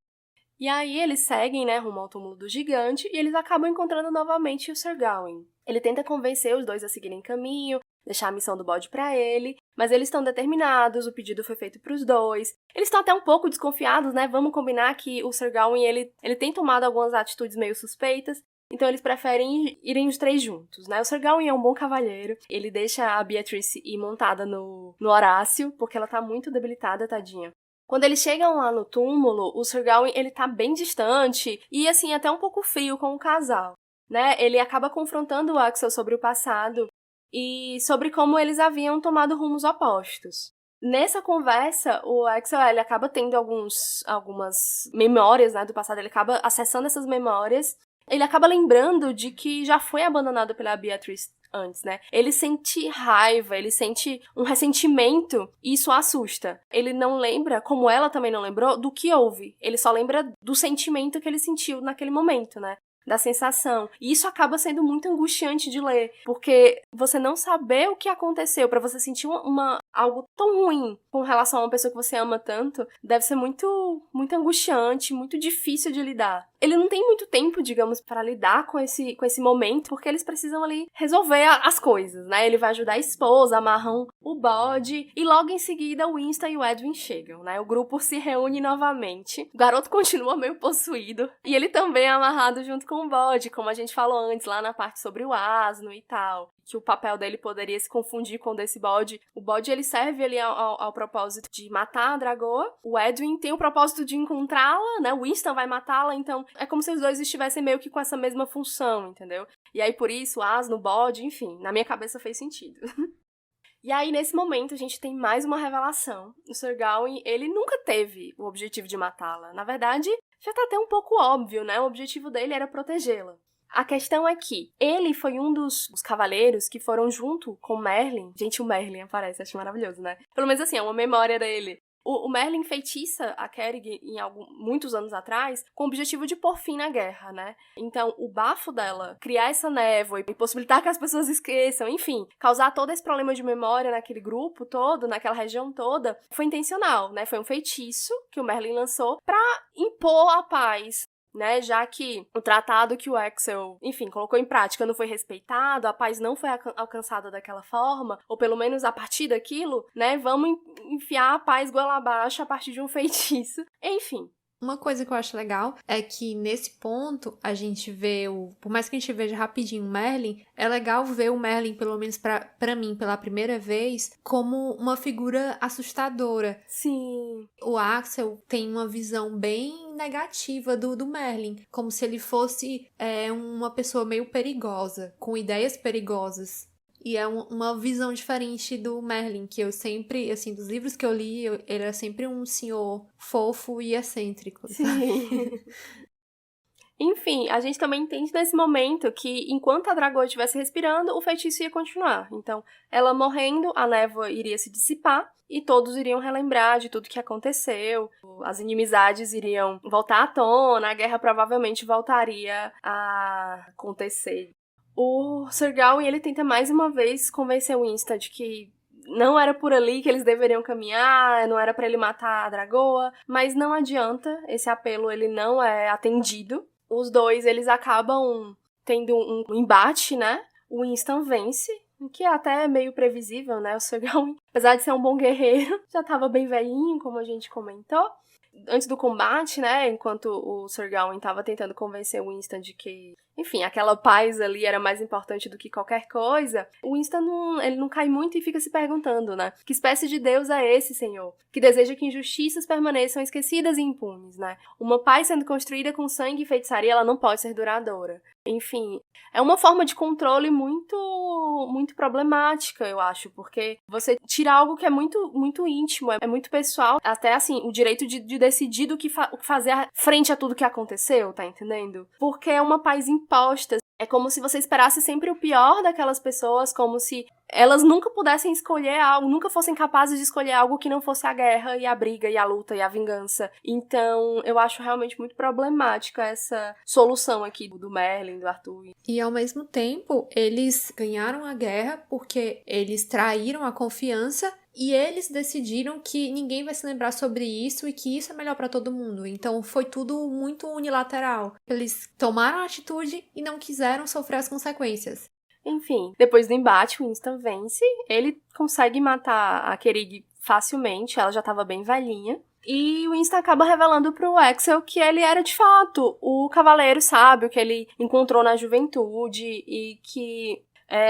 E aí eles seguem, né, rumo ao túmulo do gigante, e eles acabam encontrando novamente o Sir Gawain. Ele tenta convencer os dois a seguirem caminho, deixar a missão do bode pra ele, mas eles estão determinados, o pedido foi feito pros dois. Eles estão até um pouco desconfiados, né? Vamos combinar que o Sir Gawain, ele tem tomado algumas atitudes meio suspeitas, então eles preferem irem os três juntos, né? O Sir Gawain é um bom cavalheiro, ele deixa a Beatrice ir montada no Horácio, porque ela tá muito debilitada, tadinha. Quando eles chegam lá no túmulo, o Sir Gawain, ele tá bem distante e, assim, até um pouco frio com o casal. né? Ele acaba confrontando o Axel sobre o passado e sobre como eles haviam tomado rumos opostos. Nessa conversa, o Axel, ele acaba tendo algumas memórias, né, do passado, ele acaba acessando essas memórias, ele acaba lembrando de que já foi abandonado pela Beatrice antes, né? Ele sente raiva, ele sente um ressentimento e isso assusta. Ele não lembra, como ela também não lembrou, do que houve. Ele só lembra do sentimento que ele sentiu naquele momento, né? Da sensação. E isso acaba sendo muito angustiante de ler, porque você não saber o que aconteceu, pra você sentir algo tão ruim com relação a uma pessoa que você ama tanto, deve ser muito, muito angustiante, muito difícil de lidar. Ele não tem muito tempo, digamos, para lidar com esse momento, porque eles precisam ali resolver as coisas, né? Ele vai ajudar a esposa, amarram o bode, e logo em seguida o Winston e o Edwin chegam, né? O grupo se reúne novamente, o garoto continua meio possuído, e ele também é amarrado junto com o bode, como a gente falou antes, lá na parte sobre o asno e tal, que o papel dele poderia se confundir com o desse bode. O bode, ele serve ali ao propósito de matar a dragoa, o Edwin tem o propósito de encontrá-la, né? O Winston vai matá-la, então é como se os dois estivessem meio que com essa mesma função, entendeu? E aí, por isso, o asno, o bode, enfim, na minha cabeça fez sentido. E aí, nesse momento, a gente tem mais uma revelação. O Sir Gawain, ele nunca teve o objetivo de matá-la. Na verdade, já tá até um pouco óbvio, né? O objetivo dele era protegê-la. A questão é que ele foi um dos cavaleiros que foram junto com Merlin. Gente, o Merlin aparece, acho maravilhoso, né? Pelo menos assim, é uma memória dele. O Merlin feitiça a Kerrig muitos anos atrás com o objetivo de pôr fim na guerra, né? Então, o bafo dela, criar essa névoa e possibilitar que as pessoas esqueçam, enfim, causar todo esse problema de memória naquele grupo todo, naquela região toda, foi intencional, né? Foi um feitiço que o Merlin lançou pra impor a paz, né, já que o tratado que o Axel, enfim, colocou em prática não foi respeitado, a paz não foi alcançada daquela forma, ou pelo menos a partir daquilo, né, vamos enfiar a paz goela abaixo a partir de um feitiço. Enfim. Uma coisa que eu acho legal é que nesse ponto a gente vê por mais que a gente veja rapidinho o Merlin, é legal ver o Merlin, pelo menos pra mim, pela primeira vez, como uma figura assustadora. Sim. O Axel tem uma visão bem negativa do Merlin, como se ele fosse uma pessoa meio perigosa, com ideias perigosas. E é uma visão diferente do Merlin, que eu sempre, assim, dos livros que eu li, ele era sempre um senhor fofo e excêntrico. Sim. Enfim, a gente também entende nesse momento que enquanto a dragoa estivesse respirando, o feitiço ia continuar. Então, ela morrendo, a névoa iria se dissipar e todos iriam relembrar de tudo que aconteceu, as inimizades iriam voltar à tona, a guerra provavelmente voltaria a acontecer. O Sir Gawain, ele tenta mais uma vez convencer o Winston de que não era por ali que eles deveriam caminhar, não era pra ele matar a dragoa, mas não adianta, esse apelo ele não é atendido. Os dois, eles acabam tendo um embate, né? O Winston vence, o que é até meio previsível, né? O Sir Gawain, apesar de ser um bom guerreiro, já tava bem velhinho, como a gente comentou. Antes do combate, né, enquanto o Sir Gawain tava tentando convencer o Winston de que, enfim, aquela paz ali era mais importante do que qualquer coisa, o Winston ele não cai muito e fica se perguntando, né, que espécie de Deus é esse, Senhor, que deseja que injustiças permaneçam esquecidas e impunes, né? Uma paz sendo construída com sangue e feitiçaria, ela não pode ser duradoura. Enfim, é uma forma de controle muito, muito problemática, eu acho, porque você tira algo que é muito, muito íntimo, é muito pessoal, até assim, o direito de decidir o que fazer frente a tudo que aconteceu, tá entendendo? Porque é uma paz imposta. É como se você esperasse sempre o pior daquelas pessoas, como se elas nunca pudessem escolher algo, nunca fossem capazes de escolher algo que não fosse a guerra e a briga e a luta e a vingança. Então, eu acho realmente muito problemática essa solução aqui do Merlin, do Arthur. E ao mesmo tempo, eles ganharam a guerra porque eles traíram a confiança e eles decidiram que ninguém vai se lembrar sobre isso e que isso é melhor pra todo mundo. Então foi tudo muito unilateral. Eles tomaram a atitude e não quiseram sofrer as consequências. Enfim, depois do embate, o Winston vence. Ele consegue matar a Kerrig facilmente, ela já estava bem velhinha. E o Winston acaba revelando pro Axel que ele era, de fato, o cavaleiro sábio que ele encontrou na juventude e que...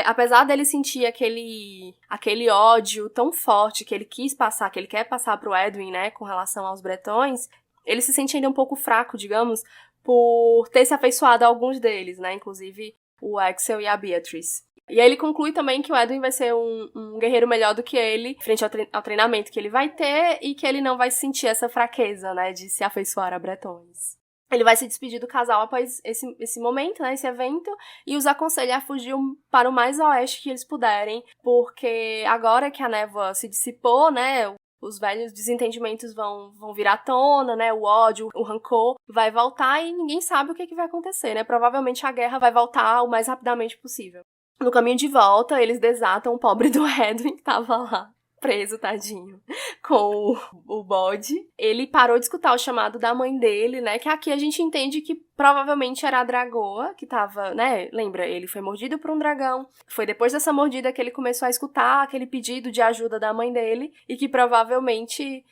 apesar dele sentir aquele ódio tão forte que ele quer passar pro Edwin, né, com relação aos bretões, ele se sente ainda um pouco fraco, digamos, por ter se afeiçoado a alguns deles, né? Inclusive o Axel e a Beatrice. E aí ele conclui também que o Edwin vai ser um guerreiro melhor do que ele, frente ao treinamento que ele vai ter, e que ele não vai sentir essa fraqueza, né, de se afeiçoar a bretões. Ele vai se despedir do casal após esse momento, né, esse evento, e os aconselha a fugir para o mais oeste que eles puderem, porque agora que a névoa se dissipou, né, os velhos desentendimentos vão vir à tona, né? O ódio, o rancor vai voltar e ninguém sabe o que vai acontecer, né? Provavelmente a guerra vai voltar o mais rapidamente possível. No caminho de volta, eles desatam o pobre do Edwin, que tava lá, preso, tadinho, com o bode. Ele parou de escutar o chamado da mãe dele, né? Que aqui a gente entende que provavelmente era a dragoa, que tava, né? Lembra, ele foi mordido por um dragão. Foi depois dessa mordida que ele começou a escutar aquele pedido de ajuda da mãe dele, e que provavelmente,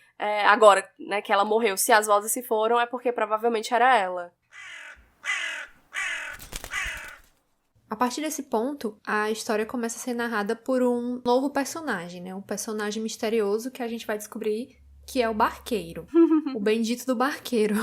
agora, né, que ela morreu, se as vozes se foram, é porque provavelmente era ela. A partir desse ponto, a história começa a ser narrada por um novo personagem, né? Um personagem misterioso que a gente vai descobrir que é o barqueiro. O bendito do barqueiro.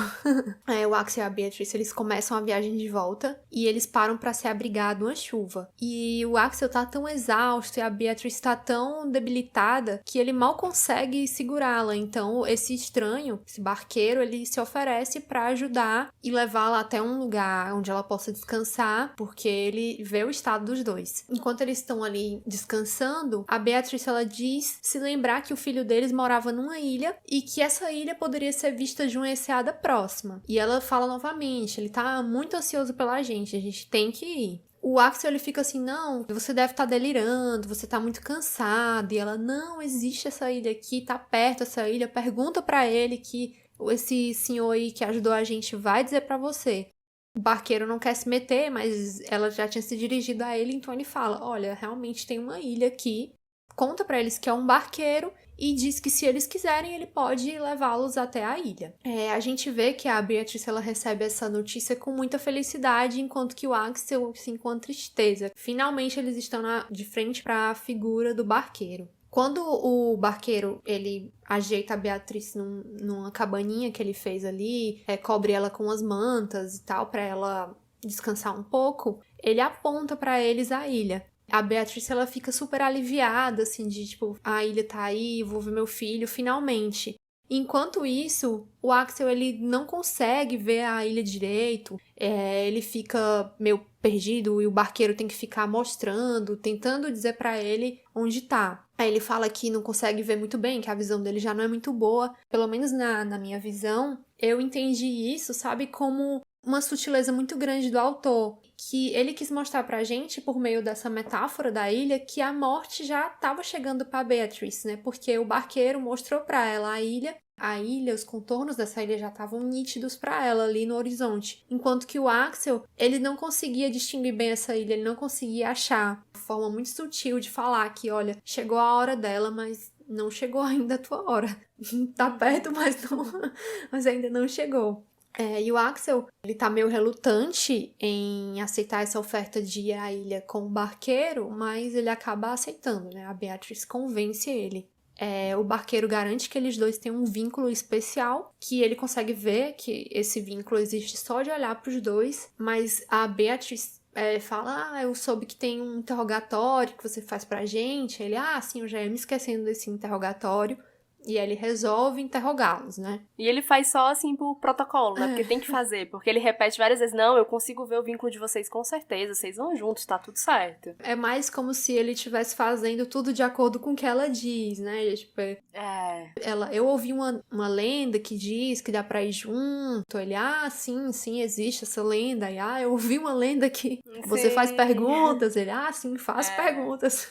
O Axel e a Beatrice, eles começam a viagem de volta e eles param pra se abrigar de uma chuva. E o Axel tá tão exausto e a Beatrice tá tão debilitada que ele mal consegue segurá-la. Então, esse estranho, esse barqueiro, ele se oferece pra ajudar e levá-la até um lugar onde ela possa descansar, porque ele vê o estado dos dois. Enquanto eles estão ali descansando, a Beatrice, ela diz se lembrar que o filho deles morava numa ilha e que essa ilha poderia ser vista de uma enseada próxima. E ela fala novamente, ele tá muito ansioso pela gente, a gente tem que ir. O Axel, ele fica assim, não, você deve estar delirando, você tá muito cansado. E ela, não, existe essa ilha aqui, tá perto essa ilha, pergunta pra ele que esse senhor aí que ajudou a gente vai dizer pra você. O barqueiro não quer se meter, mas ela já tinha se dirigido a ele, então ele fala, olha, realmente tem uma ilha aqui, conta pra eles que é um barqueiro e diz que se eles quiserem, ele pode levá-los até a ilha. A gente vê que a Beatrice, ela recebe essa notícia com muita felicidade, enquanto que o Axel, assim, com tristeza. Finalmente, eles estão de frente para a figura do barqueiro. Quando o barqueiro, ele ajeita a Beatrice numa cabaninha que ele fez ali, cobre ela com as mantas e tal, para ela descansar um pouco, ele aponta para eles a ilha. A Beatrice, ela fica super aliviada, assim, de tipo, a ilha tá aí, vou ver meu filho, finalmente. Enquanto isso, o Axel, ele não consegue ver a ilha direito, ele fica meio perdido e o barqueiro tem que ficar mostrando, tentando dizer pra ele onde tá. Aí ele fala que não consegue ver muito bem, que a visão dele já não é muito boa. Pelo menos na minha visão, eu entendi isso, sabe, como uma sutileza muito grande do autor, que ele quis mostrar pra gente, por meio dessa metáfora da ilha, que a morte já estava chegando pra Beatrice, né? Porque o barqueiro mostrou pra ela a ilha, os contornos dessa ilha já estavam nítidos pra ela ali no horizonte. Enquanto que o Axel, ele não conseguia distinguir bem essa ilha, ele não conseguia achar. Uma forma muito sutil de falar que, olha, chegou a hora dela, mas não chegou ainda a tua hora. Tá perto, mas ainda não chegou. E o Axel, ele tá meio relutante em aceitar essa oferta de ir à ilha com o barqueiro, mas ele acaba aceitando, né? A Beatrice convence ele. O barqueiro garante que eles dois têm um vínculo especial, que ele consegue ver que esse vínculo existe só de olhar pros dois, mas a Beatrice fala, eu soube que tem um interrogatório que você faz pra gente. Ele, sim, eu já ia me esquecendo desse interrogatório. E aí ele resolve interrogá-los, né? E ele faz só, assim, por protocolo, né? Porque tem que fazer. Porque ele repete várias vezes, não, eu consigo ver o vínculo de vocês com certeza. Vocês vão juntos, tá tudo certo. É mais como se ele estivesse fazendo tudo de acordo com o que ela diz, né? Tipo, eu ouvi uma lenda que diz que dá pra ir junto. Ele, sim, existe essa lenda. E, eu ouvi uma lenda que você faz perguntas. Ele, sim, faço perguntas.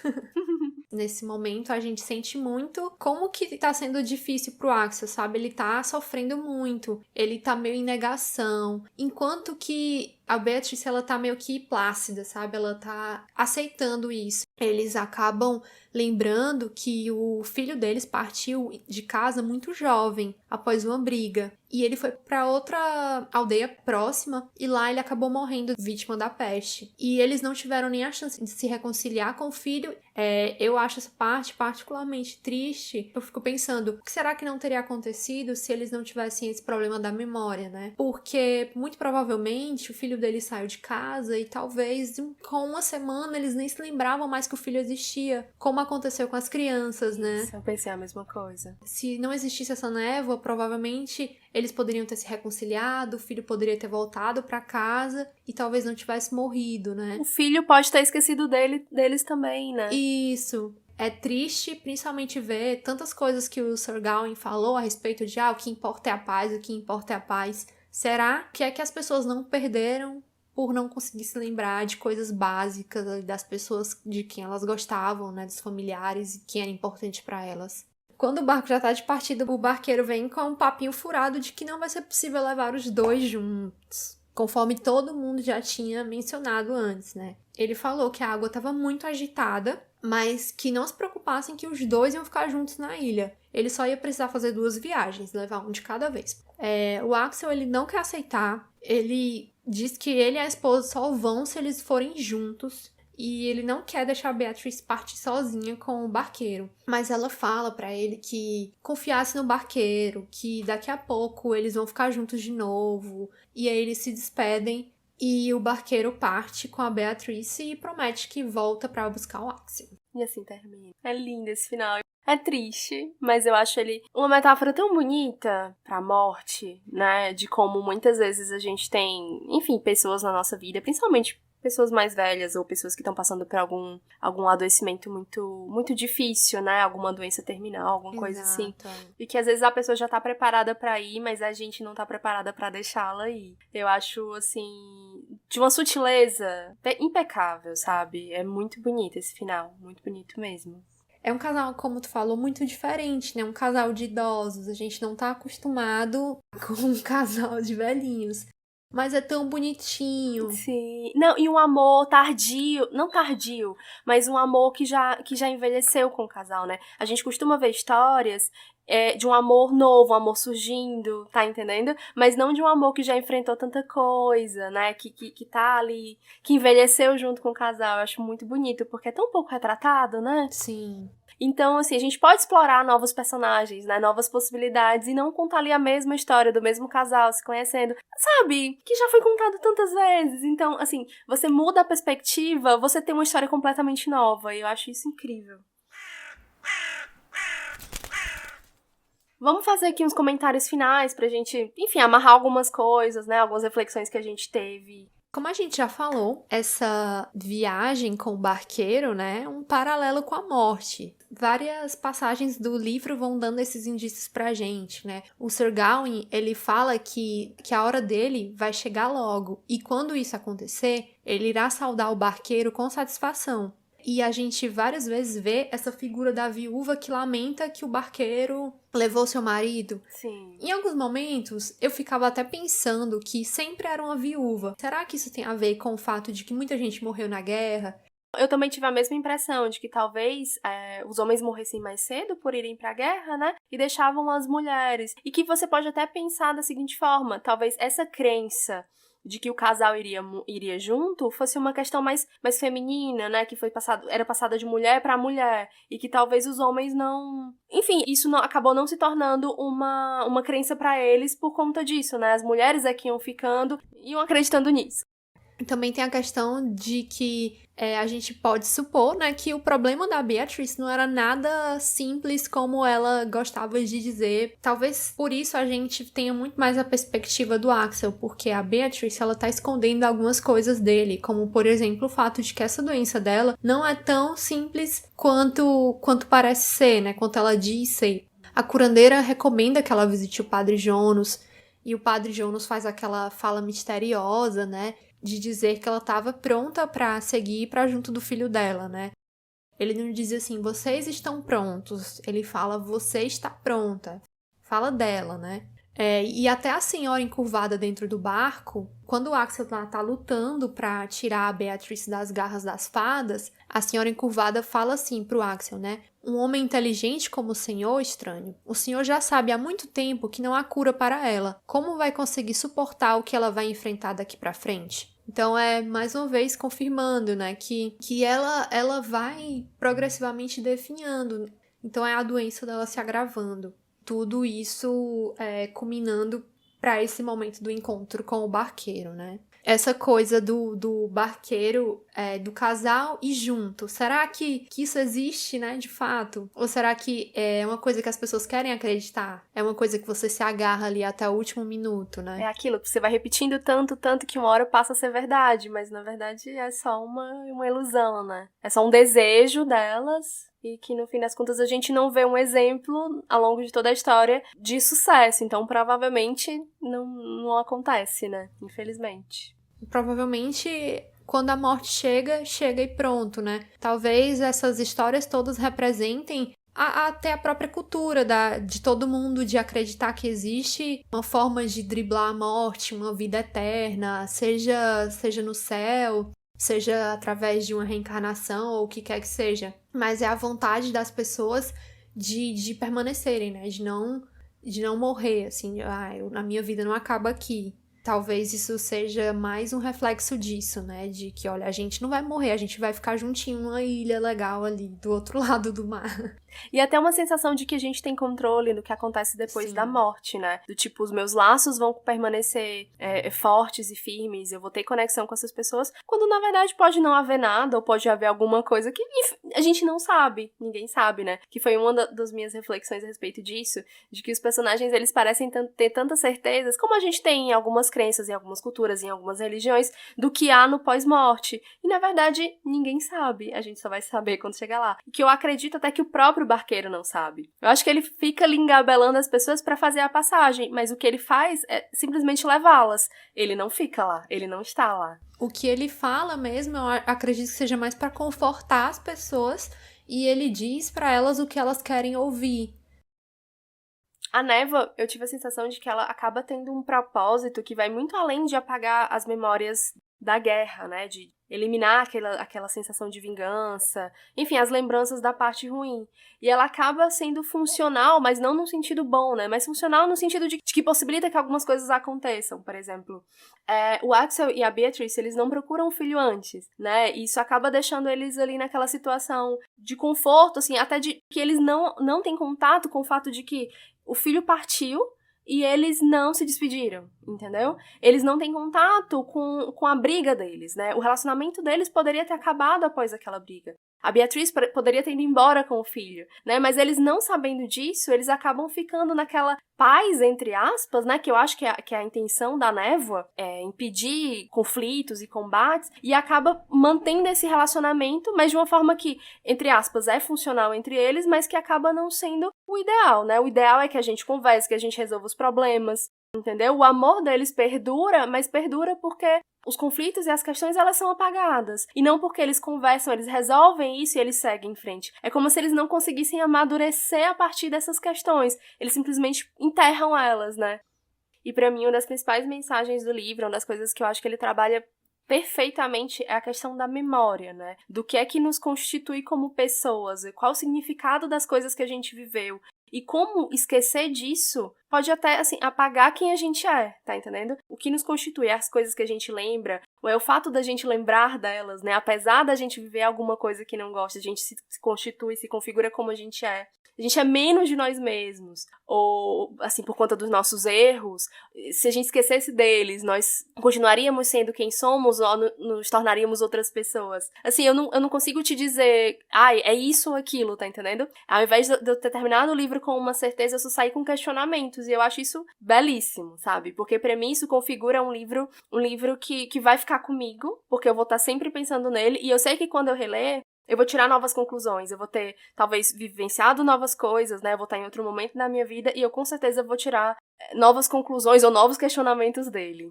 Nesse momento, a gente sente muito como que tá sendo difícil pro Axel, sabe? Ele tá sofrendo muito, ele tá meio em negação. Enquanto que A Beatrice, ela tá meio que plácida, sabe? Ela tá aceitando isso. Eles acabam lembrando que o filho deles partiu de casa muito jovem, após uma briga. E ele foi para outra aldeia próxima e lá ele acabou morrendo vítima da peste. E eles não tiveram nem a chance de se reconciliar com o filho. Eu acho essa parte particularmente triste. Eu fico pensando, o que será que não teria acontecido se eles não tivessem esse problema da memória, né? Porque, muito provavelmente, o filho deles saiu de casa e talvez com uma semana eles nem se lembravam mais que o filho existia. Como aconteceu com as crianças, né? Isso, eu pensei a mesma coisa. Se não existisse essa névoa, provavelmente eles poderiam ter se reconciliado, o filho poderia ter voltado pra casa e talvez não tivesse morrido, né? O filho pode ter esquecido deles também, né? Isso. É triste, principalmente ver tantas coisas que o Sir Gawain falou a respeito de o que importa é a paz, o que importa é a paz. Será que é que as pessoas não perderam por não conseguir se lembrar de coisas básicas, das pessoas de quem elas gostavam, né, dos familiares e que era importante pra elas? Quando o barco já tá de partida, o barqueiro vem com um papinho furado de que não vai ser possível levar os dois juntos, conforme todo mundo já tinha mencionado antes, né? Ele falou que a água estava muito agitada, mas que não se preocupassem que os dois iam ficar juntos na ilha. Ele só ia precisar fazer 2 viagens, levar um de cada vez. O Axel, ele não quer aceitar. Ele diz que ele e a esposa só vão se eles forem juntos. E ele não quer deixar a Beatrice partir sozinha com o barqueiro. Mas ela fala pra ele que confiasse no barqueiro, que daqui a pouco eles vão ficar juntos de novo. E aí eles se despedem e o barqueiro parte com a Beatrice e promete que volta pra buscar o Axel. E assim termina. É lindo esse final. É triste, mas eu acho ele uma metáfora tão bonita pra morte, né? De como muitas vezes a gente tem, enfim, pessoas na nossa vida, principalmente pessoas mais velhas ou pessoas que estão passando por algum adoecimento muito difícil, né? Alguma doença terminal, alguma coisa assim. E que às vezes a pessoa já tá preparada pra ir, mas a gente não tá preparada pra deixá-la ir. Eu acho, assim, de uma sutileza impecável, sabe? É muito bonito esse final, muito bonito mesmo. É um casal, como tu falou, muito diferente, né? Um casal de idosos. A gente não tá acostumado com um casal de velhinhos. Mas é tão bonitinho. Sim. Não, e um amor tardio, não tardio, mas um amor que já envelheceu com o casal, né? A gente costuma ver histórias de um amor novo, um amor surgindo, tá entendendo? Mas não de um amor que já enfrentou tanta coisa, né? Que tá ali, que envelheceu junto com o casal. Eu acho muito bonito, porque é tão pouco retratado, né? Sim. Então, assim, a gente pode explorar novos personagens, né, novas possibilidades e não contar ali a mesma história do mesmo casal se conhecendo, sabe, que já foi contado tantas vezes. Então, assim, você muda a perspectiva, você tem uma história completamente nova e eu acho isso incrível. Vamos fazer aqui uns comentários finais pra gente, enfim, amarrar algumas coisas, né, algumas reflexões que a gente teve. Como a gente já falou, essa viagem com o barqueiro, né, é um paralelo com a morte. Várias passagens do livro vão dando esses indícios pra gente, né? O Sir Gawain, ele fala que a hora dele vai chegar logo. E quando isso acontecer, ele irá saudar o barqueiro com satisfação. E a gente várias vezes vê essa figura da viúva que lamenta que o barqueiro levou seu marido. Sim. Em alguns momentos, eu ficava até pensando que sempre era uma viúva. Será que isso tem a ver com o fato de que muita gente morreu na guerra? Eu também tive a mesma impressão de que talvez os homens morressem mais cedo por irem pra guerra, né? E deixavam as mulheres. E que você pode até pensar da seguinte forma, talvez essa crença de que o casal iria junto fosse uma questão mais feminina, né? Que era passada de mulher pra mulher. E que talvez os homens não... Enfim, isso acabou não se tornando uma crença pra eles por conta disso, né? As mulheres é que iam ficando e iam acreditando nisso. Também tem a questão de que a gente pode supor, né, que o problema da Beatrice não era nada simples como ela gostava de dizer. Talvez por isso a gente tenha muito mais a perspectiva do Axel, porque a Beatrice, ela tá escondendo algumas coisas dele, como, por exemplo, o fato de que essa doença dela não é tão simples quanto parece ser, né, quanto ela diz ser. A curandeira recomenda que ela visite o Padre Jonas, e o Padre Jonas faz aquela fala misteriosa, né, de dizer que ela estava pronta para seguir para junto do filho dela, né? Ele não diz assim, vocês estão prontos. Ele fala, você está pronta. Fala dela, né? E até a senhora encurvada dentro do barco, quando o Axel tá lutando pra tirar a Beatrice das garras das fadas, a senhora encurvada fala assim pro Axel, né? Um homem inteligente como o senhor, estranho, o senhor já sabe há muito tempo que não há cura para ela. Como vai conseguir suportar o que ela vai enfrentar daqui pra frente? Então é, mais uma vez, confirmando, né, que ela vai progressivamente definhando. Então é a doença dela se agravando. Tudo isso culminando para esse momento do encontro com o barqueiro, né? Essa coisa do barqueiro, do casal e junto. Será que isso existe, né, de fato? Ou será que é uma coisa que as pessoas querem acreditar? É uma coisa que você se agarra ali até o último minuto, né? É aquilo que você vai repetindo tanto que uma hora passa a ser verdade, mas na verdade é só uma ilusão, né? É só um desejo delas e que no fim das contas a gente não vê um exemplo ao longo de toda a história de sucesso, então provavelmente não acontece, né? Infelizmente. Provavelmente, quando a morte chega e pronto, né? Talvez essas histórias todas representem até a própria cultura de todo mundo, de acreditar que existe uma forma de driblar a morte, uma vida eterna, seja no céu, seja através de uma reencarnação ou o que quer que seja. Mas é a vontade das pessoas de permanecerem, né? De não morrer, assim, a minha vida não acaba aqui. Talvez isso seja mais um reflexo disso, né? De que, olha, a gente não vai morrer, a gente vai ficar juntinho numa ilha legal ali, do outro lado do mar. E até uma sensação de que a gente tem controle no que acontece depois Sim. da morte, né? Do tipo, os meus laços vão permanecer fortes e firmes, eu vou ter conexão com essas pessoas, quando na verdade pode não haver nada, ou pode haver alguma coisa que a gente não sabe, ninguém sabe, né? Que foi uma das minhas reflexões a respeito disso, de que os personagens, eles parecem ter tantas certezas, como a gente tem em algumas crenças, em algumas culturas, em algumas religiões, do que há no pós-morte. E na verdade, ninguém sabe, a gente só vai saber quando chegar lá. E que eu acredito até que o próprio barqueiro não sabe. Eu acho que ele fica ali engabelando as pessoas pra fazer a passagem, mas o que ele faz é simplesmente levá-las. Ele não fica lá, ele não está lá. O que ele fala mesmo, eu acredito que seja mais pra confortar as pessoas, e ele diz pra elas o que elas querem ouvir. A névoa, eu tive a sensação de que ela acaba tendo um propósito que vai muito além de apagar as memórias da guerra, né? De eliminar aquela sensação de vingança, enfim, as lembranças da parte ruim. E ela acaba sendo funcional, mas não no sentido bom, né? Mas funcional no sentido de que possibilita que algumas coisas aconteçam. Por exemplo, o Axel e a Beatrice, eles não procuram um filho antes, né? E isso acaba deixando eles ali naquela situação de conforto, assim, até de que eles não têm contato com o fato de que o filho partiu e eles não se despediram, entendeu? Eles não têm contato com a briga deles, né? O relacionamento deles poderia ter acabado após aquela briga. A Beatriz poderia ter ido embora com o filho, né? Mas eles não sabendo disso, eles acabam ficando naquela paz, entre aspas, né? Que eu acho que é a intenção da névoa, é impedir conflitos e combates, e acaba mantendo esse relacionamento, mas de uma forma que, entre aspas, é funcional entre eles, mas que acaba não sendo o ideal, né? O ideal é que a gente converse, que a gente resolva os problemas, entendeu? O amor deles perdura, mas perdura porque os conflitos e as questões, elas são apagadas. E não porque eles conversam, eles resolvem isso e eles seguem em frente. É como se eles não conseguissem amadurecer a partir dessas questões. Eles simplesmente enterram elas, né? E pra mim, uma das principais mensagens do livro, uma das coisas que eu acho que ele trabalha perfeitamente é a questão da memória, né? Do que é que nos constitui como pessoas, qual o significado das coisas que a gente viveu. E como esquecer disso pode até, assim, apagar quem a gente é, tá entendendo? O que nos constitui, as coisas que a gente lembra, ou é o fato da gente lembrar delas, né? Apesar da gente viver alguma coisa que não gosta, a gente se constitui, se configura como a gente é. A gente é menos de nós mesmos, ou, assim, por conta dos nossos erros. Se a gente esquecesse deles, nós continuaríamos sendo quem somos ou nos tornaríamos outras pessoas. Assim, eu não consigo te dizer, é isso ou aquilo, tá entendendo? Ao invés de eu ter terminado o livro com uma certeza, eu só saí com questionamentos, e eu acho isso belíssimo, sabe? Porque pra mim isso configura um livro que vai ficar comigo, porque eu vou estar sempre pensando nele, e eu sei que quando eu reler, eu vou tirar novas conclusões, eu vou ter, talvez, vivenciado novas coisas, né? Eu vou estar em outro momento da minha vida e eu, com certeza, vou tirar novas conclusões ou novos questionamentos dele.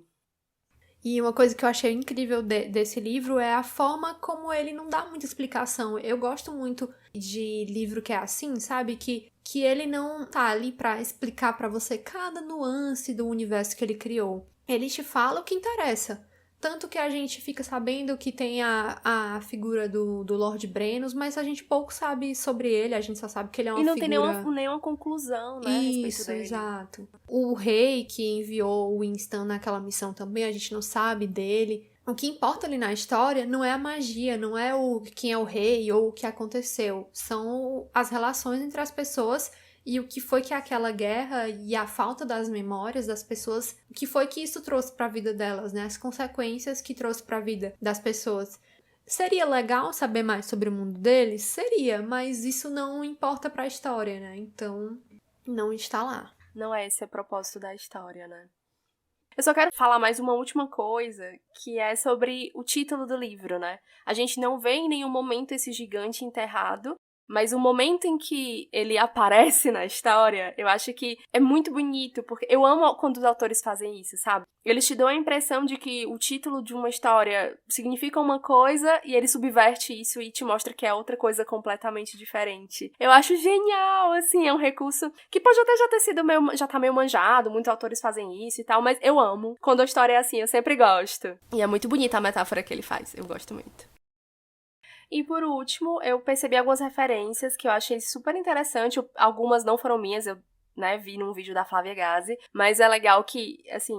E uma coisa que eu achei incrível desse livro é a forma como ele não dá muita explicação. Eu gosto muito de livro que é assim, sabe? Que ele não tá ali pra explicar pra você cada nuance do universo que ele criou. Ele te fala o que interessa. Tanto que a gente fica sabendo que tem a figura do Lord Brenos, mas a gente pouco sabe sobre ele, a gente só sabe que ele é uma E não figura... tem nenhuma conclusão, né, a respeito Isso, dele. exato. O rei que enviou o Winston naquela missão também, a gente não sabe dele. O que importa ali na história não é a magia, não é quem é o rei ou o que aconteceu. São as relações entre as pessoas e o que foi que aquela guerra e a falta das memórias das pessoas, o que foi que isso trouxe para a vida delas, né? As consequências que trouxe para a vida das pessoas. Seria legal saber mais sobre o mundo deles? Seria, mas isso não importa para a história, né? Então, não está lá. Não é esse o propósito da história, né? Eu só quero falar mais uma última coisa, que é sobre o título do livro, né? A gente não vê em nenhum momento esse gigante enterrado, mas o momento em que ele aparece na história, eu acho que é muito bonito, porque eu amo quando os autores fazem isso, sabe? Eles te dão a impressão de que o título de uma história significa uma coisa e ele subverte isso e te mostra que é outra coisa completamente diferente. Eu acho genial, assim, é um recurso que pode até já ter sido já tá meio manjado, muitos autores fazem isso e tal, mas eu amo. Quando a história é assim, eu sempre gosto. E é muito bonita a metáfora que ele faz, eu gosto muito. E por último, eu percebi algumas referências que eu achei super interessante. Algumas não foram minhas, eu, né, vi num vídeo da Flávia Gazi. Mas é legal que, assim,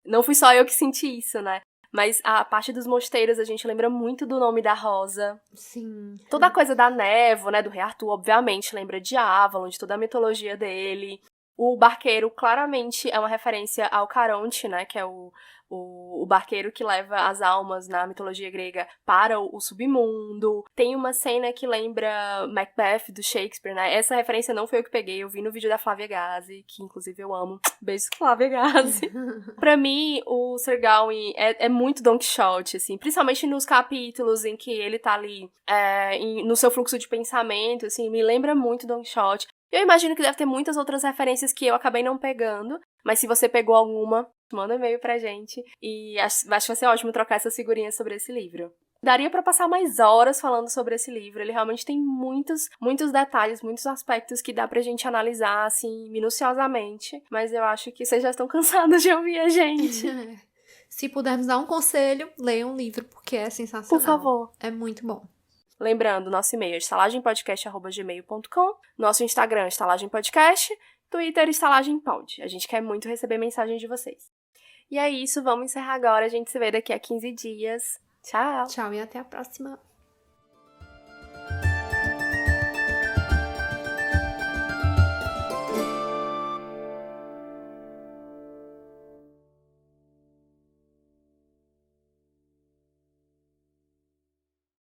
não fui só eu que senti isso, né? Mas a parte dos mosteiros a gente lembra muito do nome da Rosa. Sim. Toda a coisa da névoa, né, do Rei Arthur, obviamente, lembra de Avalon, de toda a mitologia dele. O barqueiro claramente é uma referência ao Caronte, né, que é o barqueiro que leva as almas na mitologia grega para o submundo. Tem uma cena que lembra Macbeth, do Shakespeare, né? Essa referência não foi eu que peguei, eu vi no vídeo da Flávia Gazi, que inclusive eu amo. Beijo, Flávia Gazi. Pra mim, o Sir Gawain é muito Don Quixote, assim, principalmente nos capítulos em que ele tá ali no seu fluxo de pensamento, assim, me lembra muito Don Quixote. Eu imagino que deve ter muitas outras referências que eu acabei não pegando, mas se você pegou alguma, manda um e-mail pra gente. E acho que vai ser ótimo trocar essas figurinhas sobre esse livro. Daria pra passar mais horas falando sobre esse livro. Ele realmente tem muitos detalhes, muitos aspectos que dá pra gente analisar, assim, minuciosamente. Mas eu acho que vocês já estão cansados de ouvir a gente. Se pudermos dar um conselho, leia um livro, porque é sensacional. Por favor. É muito bom. Lembrando, nosso e-mail é estalagempodcast@gmail.com, nosso Instagram é estalagempodcast, Twitter estalagempod. A gente quer muito receber mensagens de vocês. E é isso, vamos encerrar agora. A gente se vê daqui a 15 dias. Tchau! Tchau e até a próxima!